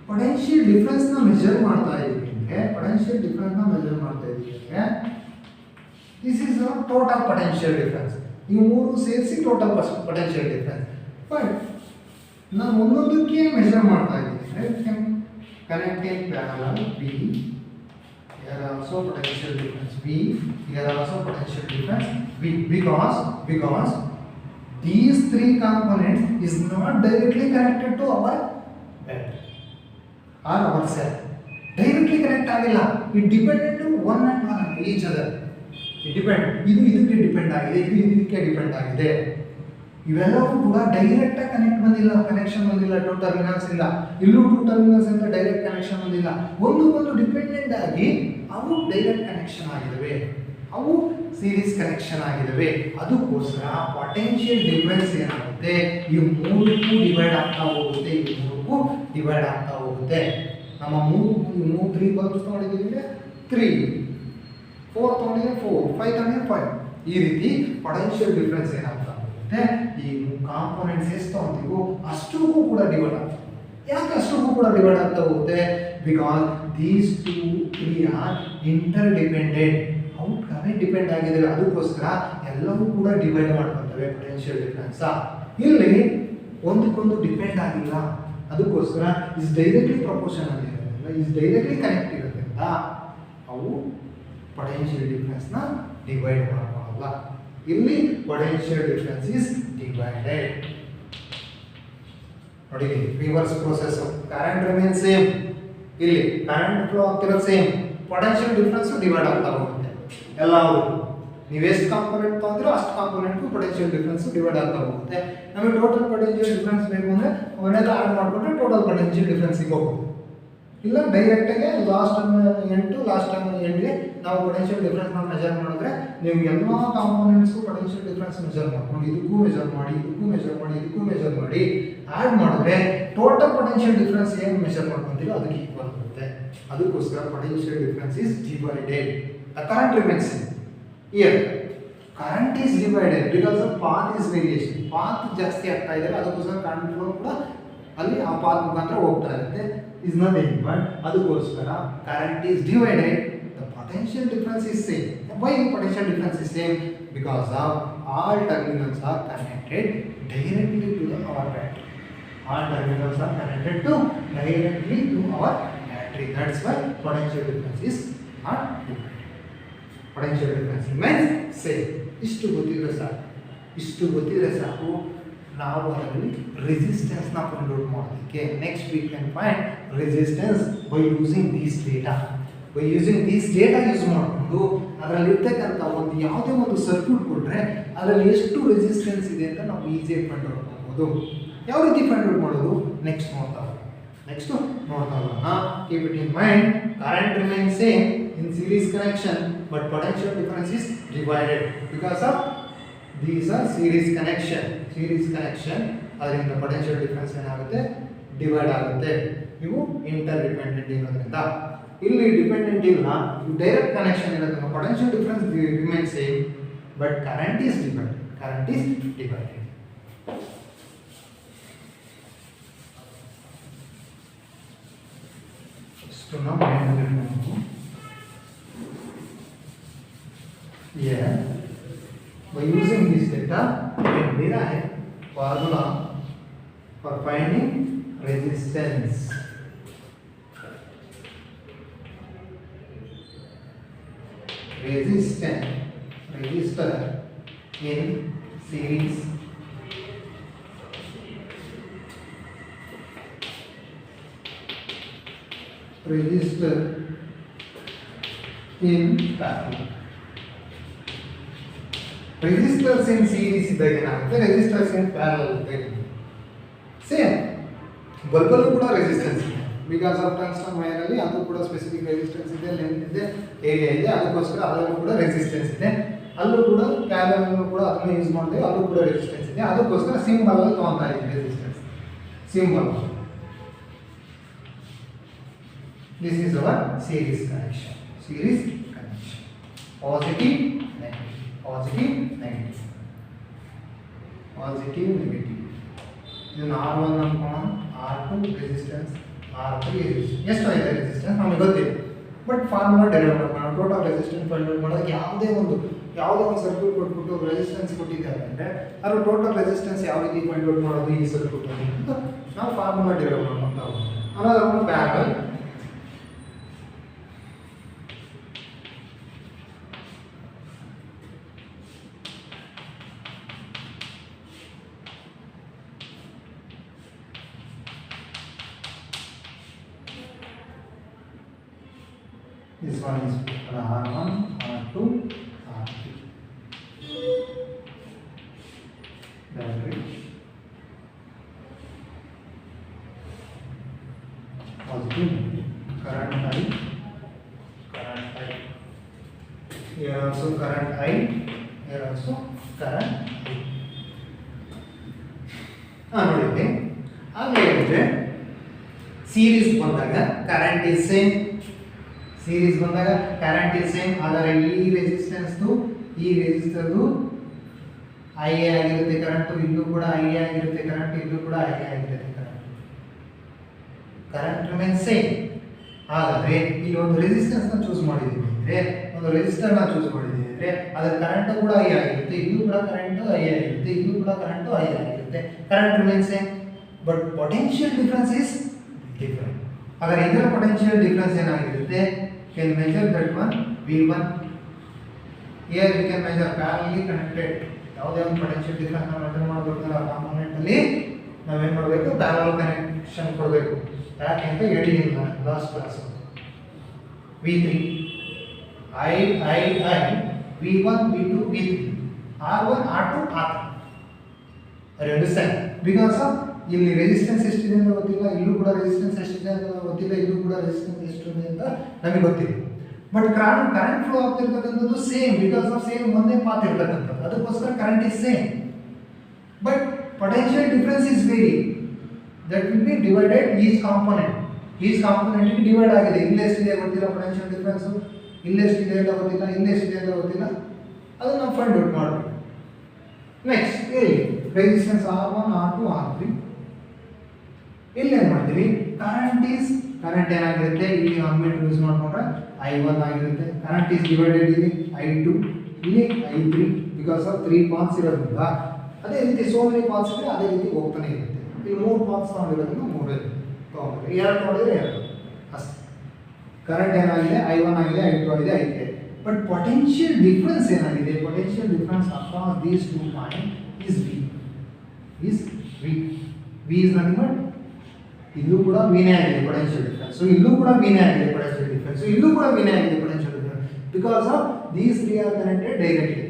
ಪೊಟೆನ್ಷಿಯಲ್ ಡಿಫರೆನ್ಸ್ ನ ಮೆಜರ್ ಮಾಡ್ತಾ ಇದ್ದೀವಿ ಅಂದ್ರೆ, ಪೊಟೆನ್ಷಿಯಲ್ ಡಿಫರೆನ್ಸ್ ನ ಮೆಜರ್ ಮಾಡ್ತಾ ಇದ್ದೀವಿ ಅಂದ್ರೆ, this is a total potential difference. ಈ 3 ಸೇರಿಸಿ ಟೋಟಲ್ ಪೊಟೆನ್ಷಿಯಲ್ ಡಿಫರೆನ್ಸ್. ಬಟ್ ನಾವು ಒಂದೊಂದಕ್ಕೆ ಮೆಜರ್ ಮಾಡ್ತಾ ಇದ್ದೀವಿ. Connecting parallel B, here also potential difference B, here also potential difference B, because these 3 components is not directly connected to our battery or our cell. Directly connect ಆಗಿಲ್ಲ. It dependent to one and one each other. It depend. ಇದು ಇದಕ್ಕೆ depend ಆಗಿದೆ, ಇದು ಇದಕ್ಕೆ depend ಆಗಿದೆ. ಇವೆಲ್ಲವೂ ಕೂಡ direct ಆಗಿ ಕನೆಕ್ಷನ್ ಬಂದಿಲ್ಲ. 2 ಟರ್ಮಿನಲ್ಸ್ ಇಲ್ಲ, ಇಲ್ಲೂ 2 ಟರ್ಮಿನಲ್ಸ್ ಅಂತ ಡೈರೆಕ್ಟ್ ಕನೆಕ್ಷನ್ ಬಂದಿಲ್ಲ. ಒಂದು ಡಿಪೆಂಡೆಂಟ್ ಆಗಿ ಅವು ಡೈರೆಕ್ಟ್ ಕನೆಕ್ಷನ್ ಆಗಿದವೆ, ಅವು ಸೀರೀಸ್ ಕನೆಕ್ಷನ್ ಆಗಿದವೆ. ಅದಕ್ಕೋಸ್ಕರ ಪೊಟೆನ್ಷಿಯಲ್ ಡಿಫರೆನ್ಸ್ ಏನಾಗುತ್ತೆ, ಈ 3ಕ್ಕೂ ಡಿವೈಡ್ ಆಗ್ತಾ ಹೋಗುತ್ತೆ, ಈ 3ಕ್ಕೂ ಡಿವೈಡ್ ಆಗ್ತಾ ಹೋಗುತ್ತೆ. ನಮ್ಮ 3 ಬಲ್ಬ್ಸ್ ತಗೊಂಡಿದ್ದೀವಿ 3, 4 ತಗೊಂಡಿದ್ರೆ 4, 5 ತಗೊಂಡಿದ್ರೆ 5. ಈ ರೀತಿ ಪೊಟೆನ್ಷಿಯಲ್ ಡಿಫರೆನ್ಸ್ ಏನಾಗ್ತಾ ಹೋಗುತ್ತೆ, ಈ ಕಾಂಪೋನೆಂಟ್ಸ್ ಎಷ್ಟು ತಗೊಂತೀವೋ ಅಷ್ಟಕ್ಕೂ ಕೂಡ ಡಿವೈಡ್ ಆಗ್ತದೆ. ಯಾಕೆ ಅಷ್ಟಕ್ಕೂ ಕೂಡ ಡಿವೈಡ್ ಆಗ್ತಾ ಹೋಗುತ್ತೆ? Because these 2, 3 are interdependent. ಅವು ಡಿಪೆಂಡ್ ಆಗಿದೆ, ಅದಕ್ಕೋಸ್ಕರ ಎಲ್ಲವೂ ಕೂಡ ಡಿವೈಡ್ ಮಾಡ್ಕೊಳ್ತವೆ ಪೊಟೆನ್ಷಿಯಲ್ ಡಿಫರೆನ್ಸ್. ಇಲ್ಲಿ ಒಂದಕ್ಕೊಂದು ಡಿಪೆಂಡ್ ಆಗಿಲ್ಲ, ಅದಕ್ಕೋಸ್ಕರ ಇಸ್ ಡೈರೆಕ್ಟ್ಲಿ ಪ್ರಪೋರ್ಷನಲ್ ಇರೋದ್ರಿಂದ, ಇಸ್ ಡೈರೆಕ್ಟ್ಲಿ ಕನೆಕ್ಟ್ ಇರೋದ್ರಿಂದ ಅವು ಪೊಟೆನ್ಷಿಯಲ್ ಡಿಫರೆನ್ಸ್ನ ಡಿವೈಡ್ ಮಾಡೋಲ್ಲ. ಇಲ್ಲಿ ಪೊಟೆನ್ಷಿಯಲ್ ಡಿಫರೆನ್ಸ್ ಇಸ್ ಡಿವೈಡೆಡ್. ನೋಡಿ reverse process, current remain same, ಇಲ್ಲಿ ಕರೆಂಟ್ ಫ್ಲೋ ಆಗ್ತಿರೋದು ಸೇಮ್, ಪೊಟೆನ್ಷಿಯಲ್ ಡಿಫರೆನ್ಸ್ ಡಿವೈಡ್ ಆಗ್ತಾ ಹೋಗುತ್ತೆ. ಎಲ್ಲವೂ ನೀವು ಎಷ್ಟು ಕಾಂಪೋನೆಂಟ್ ತೊಗೊಂಡ್ರೋ ಅಷ್ಟು ಕಾಂಪೋನೆಂಟ್ಗೂ ಪೊಟೆನ್ಷಿಯಲ್ ಡಿಫರೆನ್ಸ್ ಡಿವೈಡ್ ಆಗ್ತಾ ಹೋಗುತ್ತೆ. ನಮಗೆ ಟೋಟಲ್ ಪೊಟೆನ್ಷಿಯಲ್ ಡಿಫರೆನ್ಸ್ ಬೇಕು ಅಂದರೆ ಅವನ್ನೆಲ್ಲ ಆಡ್ ಮಾಡಿಕೊಂಡ್ರೆ ಟೋಟಲ್ ಪೊಟೆನ್ಷಿಯಲ್ ಡಿಫರೆನ್ಸಿಗೆ ಹೋಗ್ಬೋದು. ಇಲ್ಲ ಡೈರೆಕ್ಟಾಗಿ ಲಾಸ್ಟ್ ಎಂಟು ಲಾಸ್ಟ್ ಎಂಡ್ಗೆ ನಾವು ಪೊಟೆನ್ಷಿಯಲ್ ಡಿಫರೆನ್ಸ್ನ ಮೆಜರ್ ಮಾಡಿದ್ರೆ ನೀವು ಎಲ್ಲ ಕಾಂಪೋನೆಂಟ್ಸ್ಗೂ ಪೊಟೆನ್ಷಿಯಲ್ ಡಿಫರೆನ್ಸ್ ಮೆಜರ್ ಮಾಡ್ಕೊಂಡು ಇದಕ್ಕೂ ಮೆಜರ್ ಮಾಡಿ ಇದಕ್ಕೂ ಮೆಜರ್ ಮಾಡಿ ಇದಕ್ಕೂ ಮೆಜರ್ ಮಾಡಿ ಆ್ಯಡ್ ಮಾಡಿದ್ರೆ ಟೋಟಲ್ ಪೊಟೆನ್ಷಿಯಲ್ ಡಿಫರೆನ್ಸ್ ಏನು ಮೆಜರ್ ಮಾಡ್ಕೊಂತೀರೋ ಅದಕ್ಕೆ ಈಕ್ವಲ್ ಆಗುತ್ತೆ. ಅದಕ್ಕೋಸ್ಕರ potential difference is divided. The current remains here current is divided because of path is variation. Path ಜಾಸ್ತಿ ಆಗ್ತಾ ಇದೆ, ಅದಕ್ಕೋಸ್ಕರ ಕರೆಂಟ್ ಫ್ಲೋ ಕೂಡ ಅಲ್ಲಿ ಆ ಪಾತ್ ಮುಖಾಂತರ ಹೋಗ್ತಾ ಇರುತ್ತೆ. ಇಸ್ ನಥಿಂಗ್ ಬಟ್ ಅದಕ್ಕೋಸ್ಕರ current is divided, the potential difference is same. Why potential difference is same? Because of all terminals are connected directly to our battery. All terminals are connected to directly to our battery. That's why potential difference is not divided. Potential difference remains same. ಇಷ್ಟು ಗೊತ್ತಿದ್ರೆ ಸಾಕು ನಾವು ಅದರಲ್ಲಿ resistance ನ find out ಮಾಡೋದಕ್ಕೆ. Next we can find resistance by using these data. Use ಮಾಡಿಕೊಂಡು ಅದರಲ್ಲಿ ಇರ್ತಕ್ಕಂಥ ಒಂದು ಯಾವುದೇ ಒಂದು ಸರ್ಕ್ಯೂಟ್ ಕೊಟ್ಟರೆ ಅದರಲ್ಲಿ ಎಷ್ಟು ರೆಸಿಸ್ಟೆನ್ಸ್ ಇದೆ ಅಂತ ನಾವು ಈಸಿಯಾಗಿ ಫೈಂಡ್ ಔಟ್ ಮಾಡ್ಬೋದು. ಯಾವ ರೀತಿ ಫೈಂಡ್ ಔಟ್ ಮಾಡೋದು ನೆಕ್ಸ್ಟ್ ನೋಡ್ತಾ ಹೋಗೋಣ. Keep it in mind, current remains same in series connection but potential difference is divided because of these are series connection. ಅದರಿಂದ ಪೊಟೆನ್ಷಿಯಲ್ ಡಿಫರೆನ್ಸ್ ಏನಾಗುತ್ತೆ? ಡಿವೈಡ್ ಆಗುತ್ತೆ. ಇವು ಇಂಟರ್ ಡಿಪೆಂಡೆಂಟ್ ಇರೋದ್ರಿಂದ. ಇಲ್ಲಿ ಡಿಪೆಂಡೆಂಟ್ ಇಲ್ಲ, ಡೈರೆಕ್ಟ್ ಕನೆಕ್ಷನ್ ಇರೋದ್ರಿಂದ potential difference remain same but current is divided. So now I am going to here by using this data we can derive formula for finding resistance. Resistor in series resistor in parallel. Resistors in series ಇದ್ದಾಗ ಏನಾಗುತ್ತೆ? resistors in parallel ಇದ್ದಾಗ same. ಬಲ್ಬಲ್ಲೂ ಕೂಡ resistance ಇದೆ because of tungsten wire ಅಲ್ಲಿ ಅದು ಕೂಡ specific resistance ಇದೆ, length ಇದೆ, ಏರಿಯಾ ಇದೆ. ಅದಕ್ಕೋಸ್ಕರ ಅದರಲ್ಲೂ ಕೂಡ ರೆಸಿಸ್ಟೆನ್ಸ್ ಇದೆ. ಅಲ್ಲೂ ಕೂಡ ಪ್ಯಾರಲಲ್ ಕೂಡ ಅದನ್ನು ಯೂಸ್ ಮಾಡಿದ್ರೆ ಅಲ್ಲೂ ಕೂಡ ರೆಸಿಸ್ಟೆನ್ಸ್ ಇದೆ. ಅದಕ್ಕೋಸ್ಕರ ಸಿಂಬಲ್ ಅಲ್ಲಿ ತಗೊಂತಾ ಇದೆ resistance symbol. This is our series connection. Positive, negative. ಇದನ್ನು R1 ಅನ್ಕೋಣ, R2 resistance, R3 resistance. ಎಷ್ಟು ಇದೆ ರೆಸಿಸ್ಟೆನ್ಸ್ ನಮಗೆ ಗೊತ್ತಿಲ್ಲ, ಬಟ್ ಫಾರ್ಮುಲಾ ಡೆರೈವ್ ಮಾಡೋಣ. ಟೋಟಲ್ ರೆಸಿಸ್ಟೆನ್ಸ್ ಫೈಂಡ್ ಔಟ್ ಮಾಡೋದಕ್ಕೆ ಯಾವುದೇ ಒಂದು ಸರ್ಕ್ಯೂಟ್ ಕೊಟ್ಬಿಟ್ಟು ರೆಸಿಸ್ಟೆನ್ಸ್ ಕೊಟ್ಟಿದ್ದಾರೆ ಅಂದರೆ ಅದರ ಟೋಟಲ್ ರೆಸಿಸ್ಟೆನ್ಸ್ ಯಾವ ರೀತಿ ಫೈಂಡ್ ಔಟ್ ಮಾಡೋದು ಈ ಸರ್ಕ್ಯೂಟ್ ಅಂತ ನಾವು ಫಾರ್ಮುಲಾ ಡೆರೈವ್ ಮಾಡ್ತಾ ಹೋಗೋಣ. ಅನ್ನೋದು ಒಂದು parallel. This one is R1, R2, R3. Battery. Positive. Current I. Here also current I. Here also current I. ನೋಡಿ ಹಾಗೆ ಸೀರೀಸ್ ಬಂದಾಗ ಕರೆಂಟ್ ಇಸ್ ಸೇಮ್. ಆದರೆ ಈ ರೆಸಿಸ್ಟೆನ್ಸ್ದು ಈ ರೆಸಿಸ್ಟರ್ದು ಐ ಎ ಆಗಿರುತ್ತೆ ಕರೆಂಟು, ಇಲ್ಲೂ ಕೂಡ ಐ ಎ ಆಗಿರುತ್ತೆ ಕರೆಂಟ್, ಇಲ್ಲೂ ಕೂಡ ಐ ಎ ಆಗಿರುತ್ತೆ ಕರೆಂಟ್ ರಿಮೈನ್ಸ್ ಸೇಮ್. ಹಾಗಾದರೆ ಇಲ್ಲಿ ಒಂದು ರೆಸಿಸ್ಟೆನ್ಸ್ನ ಚೂಸ್ ಮಾಡಿದ್ದೀವಿ ಅಂದರೆ ಒಂದು ರೆಸಿಸ್ಟರ್ನ ಚೂಸ್ ಮಾಡಿದ್ದೀವಿ ಅಂದರೆ ಅದರ ಕರೆಂಟು ಕೂಡ ಐ ಆಗಿರುತ್ತೆ, ಇಲ್ಲೂ ಕೂಡ ಕರೆಂಟು ಐ ಆಗಿರುತ್ತೆ, ಇಲ್ಲೂ ಕೂಡ ಕರೆಂಟು ಐ ಆಗಿರುತ್ತೆ. Current remains same but potential difference is different. ಹಾಗಾದರೆ ಇದರ ಪೊಟೆನ್ಷಿಯಲ್ ಡಿಫರೆನ್ಸ್ ಏನಾಗಿರುತ್ತೆ? Can measure that one V1. here we can measure parallelly connected ಯಾವುದೇ ಒಂದು ಪೊಟೆನ್ಷಿಯಲ್ ಡಿಫರೆನ್ಸ್ ನಾವು ಮೆಜರ್ ಮಾಡಬೇಕಂದ್ರೆ ಆ ಕಾಂಪೋನೆಂಟ್ ಅಲ್ಲಿ ನಾವು ಏನು ಮಾಡಬೇಕು ಪ್ಯಾರಲಲ್ ಕನೆಕ್ಷನ್ ಕೊಡಬೇಕು ಯಾಕೆ ಅಂತ ಹೇಳಿದ್ದೀನಿ last class V3 I V1 V2 V3 R1 R2 R3 are you understand because of ಇಲ್ಲಿ ರೆಸಿಸ್ಟೆನ್ಸ್ ಎಷ್ಟಿದೆ ಅಂತ ಗೊತ್ತಿಲ್ಲ ಇಲ್ಲೂ ಕೂಡ ರೆಸಿಸ್ಟೆನ್ಸ್ ಎಷ್ಟಿದೆ ಅಂತ ಗೊತ್ತಿಲ್ಲ ಇಲ್ಲೂ ಕೂಡ ರೆಸಿಸ್ಟೆನ್ಸ್ ಎಷ್ಟಿದೆ ಅಂತ ನಮಗೆ ಗೊತ್ತಿಲ್ಲ ಬಟ್ ಕರೆಂಟ್ ಫ್ಲೋ ಆಗ್ತಿರ್ತಕ್ಕಂಥದ್ದು ಸೇಮ್ ಬಿಕಾಸ್ ಆಫ್ ಸೇಮ್ ಒಂದೇ ಪಾತ್ ಇರ್ತಕ್ಕಂಥದ್ದು ಅದಕ್ಕೋಸ್ಕರ current is same but potential difference is vary that will be divided each component divide ಆಗಿದೆ ಇಲ್ಲಿ ಎಷ್ಟಿದೆ ಗೊತ್ತಿಲ್ಲ ಪೊಟೆನ್ಷಿಯಲ್ ಡಿಫರೆನ್ಸ್ ಇಲ್ಲಿ ಎಷ್ಟಿದೆ ಅಂತ ಗೊತ್ತಿಲ್ಲ ಇಲ್ಲಿ ಎಷ್ಟಿದೆ ಅಂತ ಗೊತ್ತಿಲ್ಲ ಅದು ನಾವು ಫೈಂಡ್ ಔಟ್ ಮಾಡಬೇಕು ನೆಕ್ಸ್ಟ್ ಇಲ್ಲಿ ರೆಸಿಸ್ಟೆನ್ಸ್ R1 R2 R3 ಇಲ್ಲಿ ಏನು ಮಾಡ್ತೀವಿ ಕರೆಂಟ್ ಏನಾಗಿರುತ್ತೆ ಇಲ್ಲಿ ಅಮ್ಮೀಟರ್ ಯೂಸ್ ಮಾಡ್ಕೊಂಡ್ರೆ I1 ಆಗಿರುತ್ತೆ ಕರೆಂಟ್ ಈಸ್ ಡಿವೈಡೆಡ್ ಇಲ್ಲಿ I2 ಇಲ್ಲಿ I3 ಬಿಕಾಸ್ ಆಫ್ 3 ಪಾತ್ಸ್ ಇರೋದ್ರಿಂದ ಅದೇ ರೀತಿ ಸೋ ಮೆನಿ ಪಾತ್ಸ್ ಇದ್ರೆ ಅದೇ ರೀತಿ ಹೋಗ್ತಾನೆ ಇರುತ್ತೆ ಇಲ್ಲಿ 3 ಪಾತ್ಸ್ ತಗೊಂಡಿರೋದ್ರಿಂದ 3 ತಗೊಂಡ್ರೆ 2 ನೋಡಿದ್ರೆ 2 ಅಷ್ಟೇ ಕರೆಂಟ್ ಏನಾಗಿದೆ I1 ಆಗಿದೆ I2 ಆಗಿದೆ I3 ಬಟ್ ಪೊಟೆನ್ಷಿಯಲ್ ಡಿಫರೆನ್ಸ್ ಏನಾಗಿದೆ potential difference across these 2 point is V is nothing but ಇಲ್ಲೂ ಕೂಡ ವಿನೇ ಆಗಿದೆ ಪೊಟೆನ್ಷಿಯಲ್ ಡಿಫರೆನ್ಸ್ ಸೊ ಇಲ್ಲೂ ಕೂಡ ವಿನೇ ಆಗಿದೆ ಪೊಟೆನ್ಷಿಯಲ್ ಡಿಫರೆನ್ಸ್ ಸೊ ಇಲ್ಲೂ ಕೂಡ ವಿನೇ ಆಗಿದೆ potential difference because of these 3 R connected directly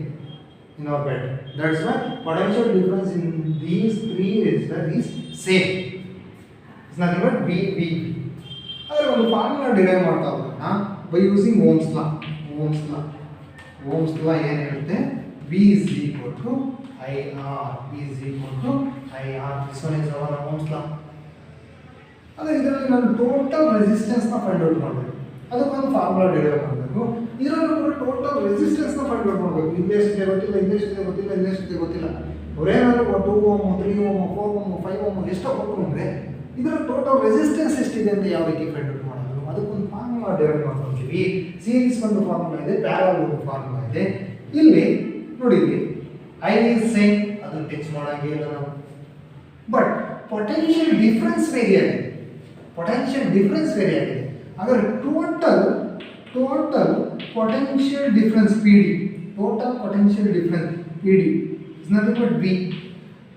in our bed that's why potential difference in these 3 resistors is same it's nothing but V ಅದರ ಒಂದು ಫಾರ್ಮುಲಾ ಡಿರೈವ್ ಮಾಡ್ತಾ ಹೋಗೋಣ by using Ohm's law ಏನು ಹೇಳುತ್ತೆ V is equal to IR this one is our Ohm's law ಅದೇ ಇದರಲ್ಲಿ ನಾನು total resistance ನ ಫೈಂಡ್ ಔಟ್ ಮಾಡಬೇಕು ಅದಕ್ಕೊಂದು ಫಾರ್ಮುಲಾ ಡಿರೈವ್ ಮಾಡಬೇಕು ಇದರಲ್ಲೂ ಕೂಡ ಟೋಟಲ್ ರೆಸಿಸ್ಟೆನ್ಸ್ ನ ಫೈಂಡ್ ಔಟ್ ಮಾಡಬೇಕು ಇಲ್ಲೆಷ್ಟಿದೆ ಗೊತ್ತಿಲ್ಲ ಅವರೇನಾದ್ರು 2 ಓಮ್ 3 ಓಮ್ 4 ಓಮ್ 5 ಓಮ್ ಎಷ್ಟೋ ಕೊಟ್ಟರು ಅಂದರೆ ಇದರ ಟೋಟಲ್ ರೆಸಿಸ್ಟೆನ್ಸ್ ಎಷ್ಟಿದೆ ಅಂತ ಯಾವ ರೀತಿ ಫೈಂಡ್ ಔಟ್ ಮಾಡೋದು ಅದಕ್ಕೊಂದು ಫಾರ್ಮುಲಾ ಡಿರೈವ್ ಮಾಡ್ಕೊಳ್ತೀವಿ ಸೀರೀಸ್ ಒಂದು ಫಾರ್ಮುಲಾ ಇದೆ ಪ್ಯಾರಲಲ್ ಒಂದು ಫಾರ್ಮುಲಾ ಇದೆ ಇಲ್ಲಿ ನೋಡಿ ಐ ಇಸ್ ಸೇಮ್ ಅದನ್ನು ಟಚ್ ಮಾಡೋಂಗಿಲ್ಲ ನಾವು ಬಟ್ ಪೊಟೆನ್ಷಿಯಲ್ ಡಿಫರೆನ್ಸ್ ವೇರಿ ಆಗಿದೆ अगर total potential difference PD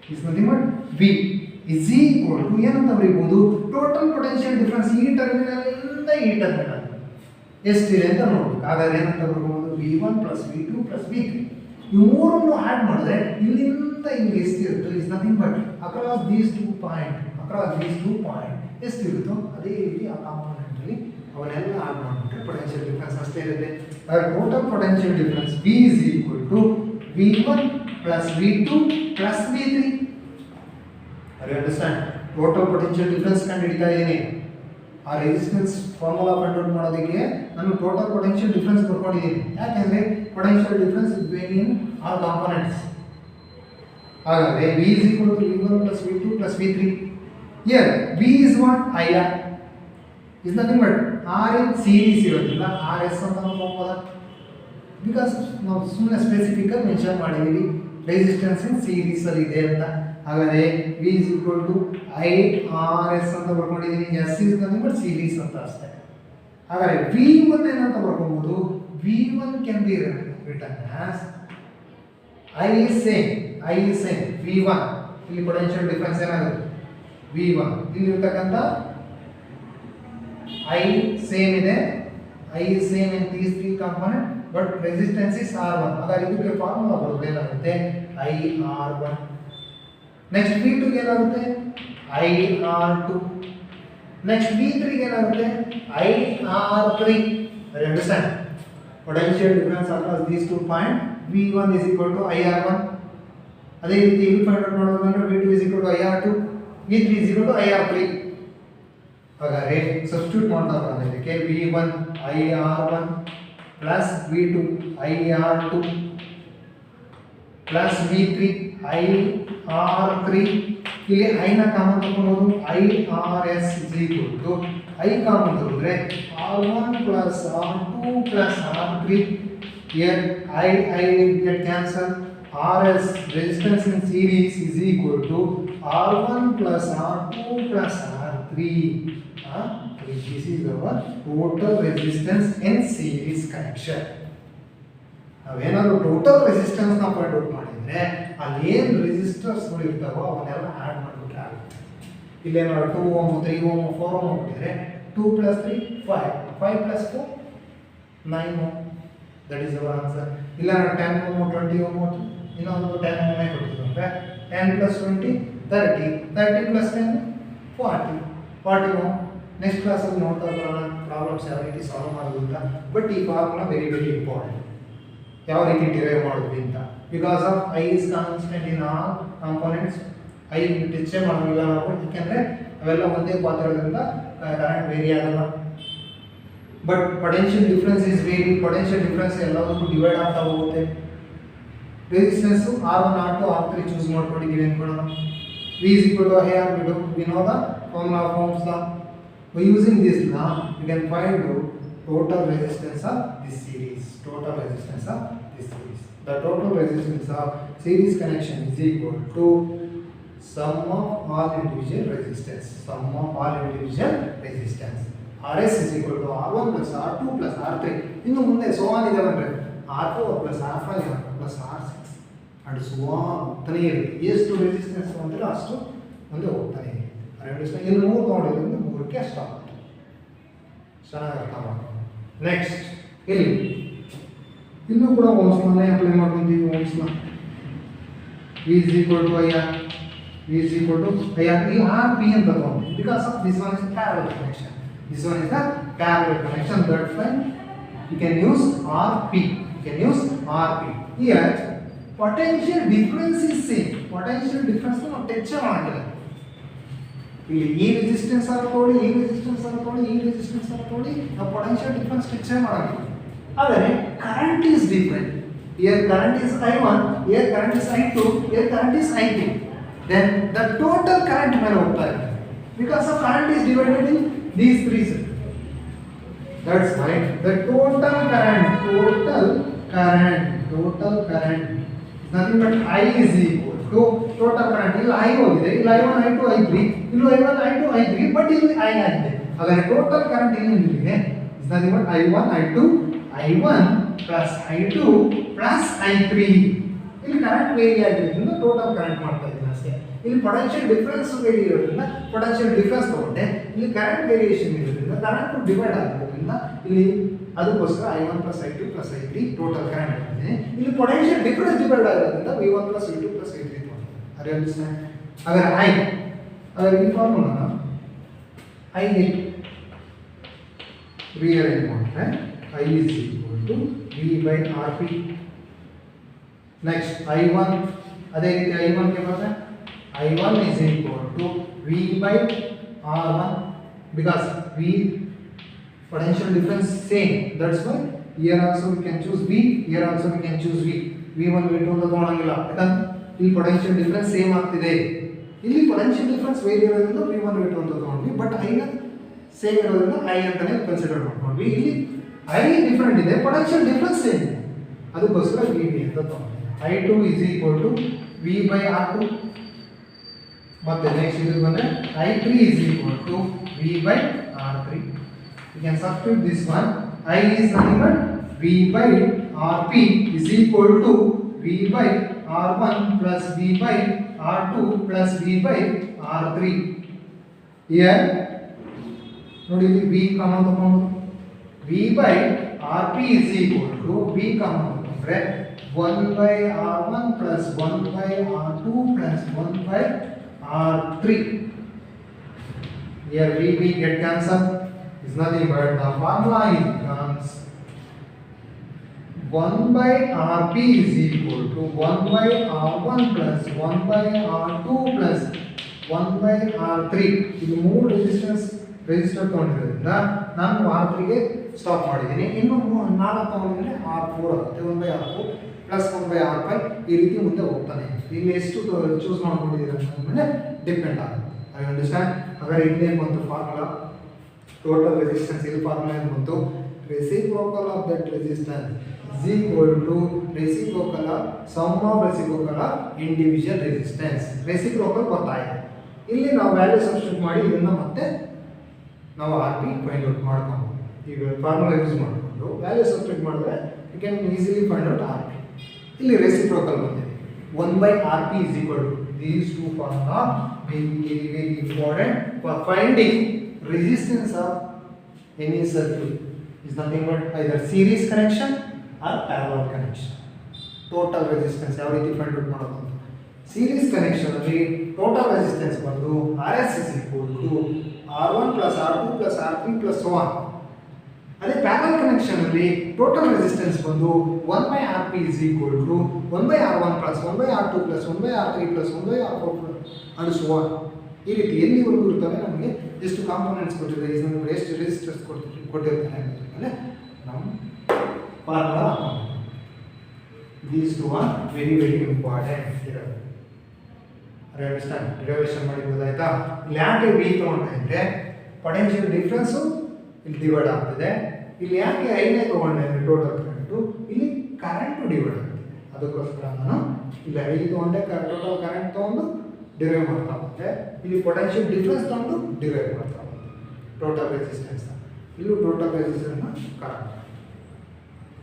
is nothing but V is equal to ಏನಂತ ಬರೀಬಹುದು ಟೋಟಲ್ ಪೊಟೆನ್ಷಿಯಲ್ ಡಿಫರೆನ್ಸ್ ಈ ಟರ್ಮಿನಲ್ ಇಂದ ಈ ಟರ್ಮಿನಲ್ ಎಷ್ಟಿದೆ ಅಂತ ನೋಡಬೇಕು ಹಾಗಾದ್ರೆ ಏನಂತ ಬರಬಹುದು V1 V2 V3 ಈ ಮೂರನ್ನು ಆಡ್ ಮಾಡಿದ್ರೆ ಇಲ್ಲಿಂದ ಇಲ್ಲಿ ಎಷ್ಟಿರುತ್ತೆ is nothing but across these 2 point ಎಷ್ಟಿರುತ್ತೋ ಅದೇ ರೀತಿ ಆ ಕಾಂಪೋನೆಂಟ್ ಅಲ್ಲಿ ಅವನ್ನೆಲ್ಲ ಆಡ್ ಮಾಡಿಬಿಟ್ರೆ ಪೊಟೆನ್ಷಿಯಲ್ ಡಿಫರೆನ್ಸ್ ಅಷ್ಟೇ ಇರುತ್ತೆ total potential difference V is equal to V1 plus V2 plus V3 you understand total potential difference ಕಂಡುಹಿಡಿತಾ ಇದ್ದೀನಿ ಆ ರೆಸಿಸ್ಟೆನ್ಸ್ ಫಾರ್ಮುಲಾ ಫೈಂಡ್ ಔಟ್ ಮಾಡೋದಕ್ಕೆ ನಾನು ಟೋಟಲ್ ಪೊಟೆನ್ಷಿಯಲ್ ಡಿಫರೆನ್ಸ್ ಬರ್ಕೊಂಡಿದ್ದೀನಿ ಯಾಕೆಂದ್ರೆ potential difference between all components ಹಾಗಾದ್ರೆ V is equal to V1 plus V2 plus V3 here V is what IR is nothing but R in series ಇರೋದಿಲ್ಲ RS ಅಂತ ನಾವು ಹೋಗೋದಾ because ನಾವು ಸುಮ್ಮನೆ specific ಆಗಿ mention ಮಾಡಿದ್ದೀವಿ resistance in series ಅಲ್ಲಿ ಇದೆ ಅಂತ ಹಾಗಾದ್ರೆ V is equal to IRS ಅಂತ ಬರ್ಕೊಂಡಿದ್ದೀನಿ S is nothing but series ಅಂತ ಅಷ್ಟೇ ಹಾಗಾದ್ರೆ V1 ಏನಂತ ಬರ್ಕೊಬಹುದು V1 can be written as I is same V1 ಇಲ್ಲಿ ಪೊಟೆನ್ಷಿಯಲ್ ಡಿಫರೆನ್ಸ್ ಏನಾಗುತ್ತೆ V1 ಇಲ್ಲಿ ಇರತಕ್ಕಂತ I same ಇದೆ I is same in these 3 component but resistance is R1 ಹಾಗಾದ್ರೆ ಇದಕ್ಕೆ ಫಾರ್ಮುಲಾ ಬರೋದು ಏನಾಗುತ್ತೆ IR1 ನೆಕ್ಸ್ಟ್ V2 ಗೆ ಏನಾಗುತ್ತೆ IR2 ನೆಕ್ಸ್ಟ್ V3 ಗೆ ಏನಾಗುತ್ತೆ IR3 understand potential difference across these 2 point V1 is equal to IR1 ಅದೇ ರೀತಿ ಇಲ್ಲಿ ಫೈಂಡ್ ಔಟ್ ಮಾಡೋದಂದ್ರೆ V2 is equal to IR2 V3 is equal to IR3 ಹಾಗಾದ್ರೆ ಸಬ್ಸ್ಟಿಟ್ಯೂಟ್ ಮಾಡ್ತಾ ಬರೋದು ಇದಕ್ಕೆ V1 IR1 plus V2 IR2 plus V3 IR3 ಇಲ್ಲಿ I ನ ಕಾಮನ್ ತಗೊಳ್ಳೋದು IRS is equal to I common ತಗೊಂಡ್ರೆ R1 plus R2 plus R3 here I get cancel RS resistance in series is equal to R1 plus R2 plus R3 this is our total resistance in series connection ನಾವೇನಾದ್ರು total ರೆಸಿಸ್ಟೆನ್ಸ್ನ point out ಮಾಡಿದರೆ ಅಲ್ಲಿ ಏನು ರೆಸಿಸ್ಟರ್ಸ್ಗಳು ಇರ್ತಾವೋ ಅವನ್ನೆಲ್ಲ add ಮಾಡಿಬಿಟ್ರೆ ಆಗುತ್ತೆ. ಇಲ್ಲೇನಾದ್ರು 2 ohm 3 ohm 4 ohm ಕೊಟ್ಟಿದ್ರೆ 2 + 3 5 5 + 4 9 ohm. That is our answer. ಇಲ್ಲ 10 ಓಮ್ 20 ಓಮ್ ಇನ್ನೊಂದು 10 ಓಮೇ ಕೊಟ್ಟಿದ್ದು ಅಂದರೆ 10 + 20 30 30 + 10 40 40 ಓಮ್. ನೆಕ್ಸ್ಟ್ ಕ್ಲಾಸಲ್ಲಿ ನೋಡ್ತಾ ಬರೋಣ ಪ್ರಾಬ್ಲಮ್ಸ್ ಯಾವ ರೀತಿ ಸಾಲ್ವ್ ಮಾಡೋದು ಅಂತ. ಬಟ್ ಈ ಫಾರ್ಮುಲಾ ವೆರಿ ವೆರಿ ಇಂಪಾರ್ಟೆಂಟ್. ಯಾವ ರೀತಿ ಡಿರೈವ್ ಮಾಡೋದು ಅಂತ. Because of I is constant in all components. I touch ಮಾಡೋದಿಲ್ಲ ನಾವು, ಯಾಕೆಂದರೆ ಅವೆಲ್ಲ ಒಂದೇ ಪಾತ್ರದಿಂದ ಕರೆಂಟ್ ವೇರಿ ಆಗಲ್ಲ. But potential difference is vary. Potential difference ಎಲ್ಲದಕ್ಕೂ ಡಿವೈಡ್ ಆಗ್ತಾ ಹೋಗುತ್ತೆ. Resistance R1 R2 R3 choose ಮಾಡ್ಕೊಂಡಿದ್ದೀವಿ ಅನ್ಕೊಳ್ಳೋಣ. V is equal to I R ಬಿಡು. We know the formula of Ohm's law. By using this law, you can find the total resistance of this series. Total resistance of this series. The total resistance of series connection is equal to sum of all individual resistance. Sum of all individual resistance. Rs is equal to R1 plus R2 plus R3. ಇನ್ನು ಮುಂದೆ so on ಇದೆ ಅಂದರೆ R4 plus R5 plus R6 and so on ಹೋಗ್ತಾನೆ ಇರುತ್ತೆ. ಎಷ್ಟು resistance ಅಂದರೆ ಅಷ್ಟು ಮುಂದೆ ಹೋಗ್ತಾನೆ ಇರುತ್ತೆ. ಇಲ್ಲಿ 3 ತೊಗೊಂಡಿದ್ದರಿಂದ 3ಕ್ಕೆ ಸ್ಟಾಪ್. ಚೆನ್ನಾಗಿ ಅರ್ಥ ಮಾಡ್ಕೊಂಡು ನೆಕ್ಸ್ಟ್ ಇಲ್ಲೂ ಕೂಡ ಓಮ್ಸ್ ಲಾನೇ ಅಪ್ಲೈ ಮಾಡ್ಕೊಂತೀವಿ. Ohm's law V is equal to IR. V is equal to IR. ಈ RP ಅಂತ ತಗೊಂಡು because of this one is parallel connection. This one is the parallel connection. That's why you can use RP. You can use RP. Here potential difference is same. Potential difference ನಾವು touch ಮಾಡಂಗಿಲ್ಲ. ಇಲ್ಲಿ ಈ resistance ಅನ್ಕೊಳ್ಳಿ, ಈ resistance ಅನ್ಕೊಳ್ಳಿ, ಈ resistance ಅನ್ಕೊಳ್ಳಿ, ನಾವು ಪೊಟೆನ್ಷಿಯಲ್ ಡಿಫರೆನ್ಸ್ ಟಚ್ ಮಾಡಂಗಿಲ್ಲ. ಆದರೆ current is different. Here current is I1, here current is I2, here current is I3. Then the total current ಮೇಲೆ ಹೋಗ್ತಾ ಇದೆ. Because of current is divided in these three circuits. That's why the total current is nothing but I is equal to total current. ಇಲ್ಲಿ I ಹೋಗಿದೆ, ಇಲ್ಲಿ I1, I2, I3, ಇಲ್ಲಿ I1, I2, I3, but ಇಲ್ಲಿ I ಆಗಿದೆ. ಹಾಗಾದ್ರೆ total current ಏನಿದೆ is nothing but I1, I1 plus I2 plus I3. ಇಲ್ಲಿ current very ಆಗಿರೋದ್ರಿಂದ ಟೋಟಲ್ ಕರೆಂಟ್ ಮಾಡ್ತಾ ಇದ್ದೀನಿ ಅಷ್ಟೇ. ಇಲ್ಲಿ ಪೊಟೆನ್ಷಿಯಲ್ ಡಿಫರೆನ್ಸ್ ವೇರಿ ಇರೋದ್ರಿಂದ ಪೊಟೆನ್ಷಿಯಲ್ ಡಿಫರೆನ್ಸ್ ತಗೊಂಡೆ. ಇಲ್ಲಿ ಕರೆಂಟ್ ವೇರಿಯೇಷನ್ ಇರೋದ್ರಿಂದ ಕರೆಂಟ್ ಡಿವೈಡ್ ಆಗಿರೋದ್ರಿಂದ ಇಲ್ಲಿ ಅದಕ್ಕೋಸ್ಕರ I1 plus I2 plus I3 total current ಬಂದಿದೆ. ಇಲ್ಲಿ ಪೊಟೆನ್ಷಿಯಲ್ ಡಿಫರೆನ್ಸ್ ಡಿವೈಡ್ ಆಗಿರೋದ್ರಿಂದ V1 plus V2 plus V3 ತಗೊಂಡೆ. ಹಾಗಾದ್ರೆ ಈ ಫಾರ್ಮುಲಾನ I rearrange ಮಾಡಿದ್ರೆ I is equal to V by RP. Next I1 ಅದೇ ರೀತಿ I1 ಗೆ ಬಂದ್ರೆ I1 is equal to V by R1 because V potential difference same. That's why here also we can choose V, here also we can choose V. V1 V2 ಅಂತ ತಗೊಳ್ಳಂಗಿಲ್ಲ, ಯಾಕಂದ್ರೆ ಇಲ್ಲಿ potential difference same ಆಗ್ತಿದೆ. ಇಲ್ಲಿ potential difference very ಇರೋದ್ರಿಂದ V1 V2 ಅಂತ ತಗೊಂಡ್ವಿ. But I ನ same ಇರೋದ್ರಿಂದ I ಅಂತಾನೆ ಕನ್ಸಿಡರ್ ಮಾಡ್ಕೊಂಡ್ವಿ. ಇಲ್ಲಿ I ಡಿಫರೆಂಟ್ ಇದೆ, ಪೊಟೆನ್ಷಿಯಲ್ ಡಿಫರೆನ್ಸ್ ಸೇಮ್ ಇದೆ, ಅದಕ್ಕೋಸ್ಕರ V ಅಂತ ತಗೊಂಡ್ವಿ. I2 is equal to V by R2. ಮತ್ತೆ ನೆಕ್ಸ್ಟ್ ಇದು ಬಂದ್ರೆ I3 is equal to V by R3. You can substitute this one. I is nothing but V by RP is equal to V by R1 plus V by R2 plus V by R3. Here ನೋಡಿ ಇಲ್ಲಿ V common ತಗೊಂಡು V by RP is equal to V common ತಗೊಂಡ್ರೆ 1 by R1 plus 1 by R2 plus 1 by R3. Here V get cancelled. Is nothing but the formula is becomes 1 by RP is equal to 1 by R1 plus 1 by R2 plus 1 by R3. ಇದು ಮೂರು resistor ತಗೊಂಡಿರೋದ್ರಿಂದ ನಾನು R3 ಗೆ stop ಮಾಡಿದ್ದೀನಿ. ಇನ್ನು 4 ತಗೊಂಡಿದ್ರೆ R4 ಆಗುತ್ತೆ. 1 by R4 plus 1 by R5 ಈ ರೀತಿ ಮುಂದೆ ಹೋಗ್ತಾನೆ. ಇಲ್ಲಿ ಎಷ್ಟು ಚೂಸ್ ಮಾಡ್ಕೊಂಡಿದ್ದೀರಾ ಅನ್ನೋದ್ರ ಮೇಲೆ ಡಿಪೆಂಡ್ ಆಗುತ್ತೆ. I understand. ಹಾಗಾದ್ರೆ ಇಲ್ಲೇ ಬಂತು ಫಾರ್ಮುಲಾ ಟೋಟಲ್ ರೆಸಿಸ್ಟೆನ್ಸ್. ಇಲ್ಲಿ ಫಾರ್ಮುಲಾ ಏನು ಬಂತು? Reciprocal of that resistance is equal to reciprocal of sum of reciprocal of individual resistance. Reciprocal ಬರ್ತಾ ಇದೆ. ಇಲ್ಲಿ ನಾವು ವ್ಯಾಲ್ಯೂ ಸಬ್ಸ್ಟಿಟ್ಯೂಟ್ ಮಾಡಿ ಇದನ್ನ ಮತ್ತೆ ನಾವು RP ಫೈಂಡ್ ಔಟ್ ಮಾಡ್ಕೊಂಡು ಈಗ ಫಾರ್ಮುಲಾ ಯೂಸ್ ಮಾಡ್ಕೊಂಡು ಮಾಡಿಕೊಂಡು ವ್ಯಾಲ್ಯೂ ಸಬ್ಸ್ಟಿಟ್ಯೂಟ್ ಮಾಡಿದ್ರೆ you can easily find out R P. ಇಲ್ಲಿ ರೆಸಿಪ್ರೋಕಲ್ ಬಂದಿದೆ 1/rp is equal to these two formula very important for finding resistance of any circuit is nothing but either series connection or parallel connection. Total resistance ಯಾವ ರೀತಿ find out ಮಾಡೋದು ಅಂತ. Series connection ಅಲ್ಲಿ total resistance ಬಂದು RS is equal to R1 plus R2 plus R3 plus so on. ಅದೇ parallel connection ಅಲ್ಲಿ total resistance ಬಂದು 1/rp is equal to 1/r1 plus 1/r2 plus 1/r3 plus 1/r4 and so on. ಈ ರೀತಿ ಎಲ್ಲಿವರೆಗೂ ಇರ್ತವೆ ನಮಗೆ ಎಷ್ಟು ಕಾಂಪೋನೆಂಟ್ಸ್ ಕೊಟ್ಟಿದ್ದಾರೆ, ಎಷ್ಟು ರೆಸಿಸ್ಟರ್ಸ್ ಕೊಟ್ಟಿರ್ತಾರೆ ಅಂದರೆ ನಾವು ಫಾರ್ಮುಲಾ ಹಾಕೋಬೇಕು. These two are very important ಇರೋದು. ಅಂಡರ್ಸ್ಟ್ಯಾಂಡ್? ಡಿರೈವೇಷನ್ ಮಾಡಿಬೋದಾಯ್ತಾ? ಇಲ್ಲಿ ಯಾಕೆ ವಿ ತೊಗೊಂಡ್ತಾ ಇದ್ರೆ ಪೊಟೆನ್ಷಿಯಲ್ ಡಿಫ್ರೆನ್ಸು ಇಲ್ಲಿ ಡಿವೈಡ್ ಆಗ್ತಿದೆ. ಇಲ್ಲಿ ಯಾಕೆ ಐನೇ ತೊಗೊಂಡೆ ಅಂದರೆ ಟೋಟಲ್ ಕರೆಂಟು, ಇಲ್ಲಿ ಕರೆಂಟು ಡಿವೈಡ್ ಆಗ್ತಿದೆ. ಅದಕ್ಕೋಸ್ಕರ ನಾನು ಇಲ್ಲಿ 5 ತೊಗೊಂಡೆ, ಟೋಟಲ್ ಕರೆಂಟ್ ತೊಗೊಂಡು ಡಿರೈವ್ ಮಾಡ್ತಾ ಹೋಗುತ್ತೆ. ಇಲ್ಲಿ ಪೊಟೆನ್ಷಿಯಲ್ ಡಿಫ್ರೆನ್ಸ್ ತೊಗೊಂಡು ಡಿರೈವ್ ಮಾಡ್ತಾ ಹೋಗುತ್ತೆ ಟೋಟಲ್ ರೆಸಿಸ್ಟೆನ್ಸ್ನ. ಇಲ್ಲೂ ಟೋಟಲ್ ರೆಸಿಸ್ಟೆನ್ಸ್ನ ಕರೆಂಟ್.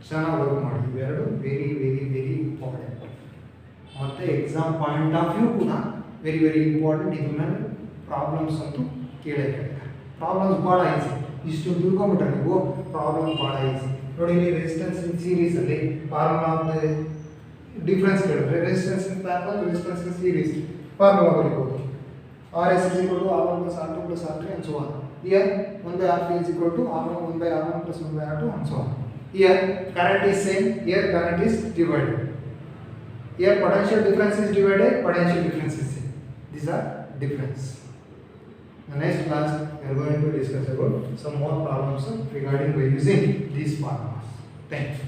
ಚೆನ್ನಾಗಿ ವರ್ಕ್ ಮಾಡಿ. ಇವೆರಡು ವೆರಿ ಇಂಪಾರ್ಟೆಂಟ್. ಮತ್ತು ಎಕ್ಸಾಮ್ ಪಾಯಿಂಟ್ ಆಫ್ ವ್ಯೂ ಕೂಡ ವೆರಿ ಇಂಪಾರ್ಟೆಂಟ್. ಇದ್ರ ಮೇಲೆ ಪ್ರಾಬ್ಲಮ್ಸ್ ಅಂತೂ ಕೇಳೇ ಕೇಳ್ತಾರೆ. ಪ್ರಾಬ್ಲಮ್ಸ್ ಭಾಳ ಈಸಿ. ಇಷ್ಟು ತಿಳ್ಕೊಂಬಿಟ್ರೆ ನೀವು ಪ್ರಾಬ್ಲಮ್ ಭಾಳ ಈಸಿ. ನೋಡಿ, ಇಲ್ಲಿ ರೆಸಿಸ್ಟೆನ್ಸ್ ಇನ್ ಸೀರೀಸಲ್ಲಿ ಫಾರ್ಮುಲಾ ಡಿಫ್ರೆನ್ಸ್ ಕೇಳಿದ್ರೆ resistance in parallel, resistance in series formula ಬರೀಬೋದು. RS is equal to R1 plus R2 plus R3 and so on. Here 1/rp is equal to R1 1/r1 plus 1/r2 and so on. Here current is same, here current is divided. Here potential difference is divided, potential difference is same. These are difference. In the next class we are going to discuss about some more problems regarding by using these formulas. Thank you.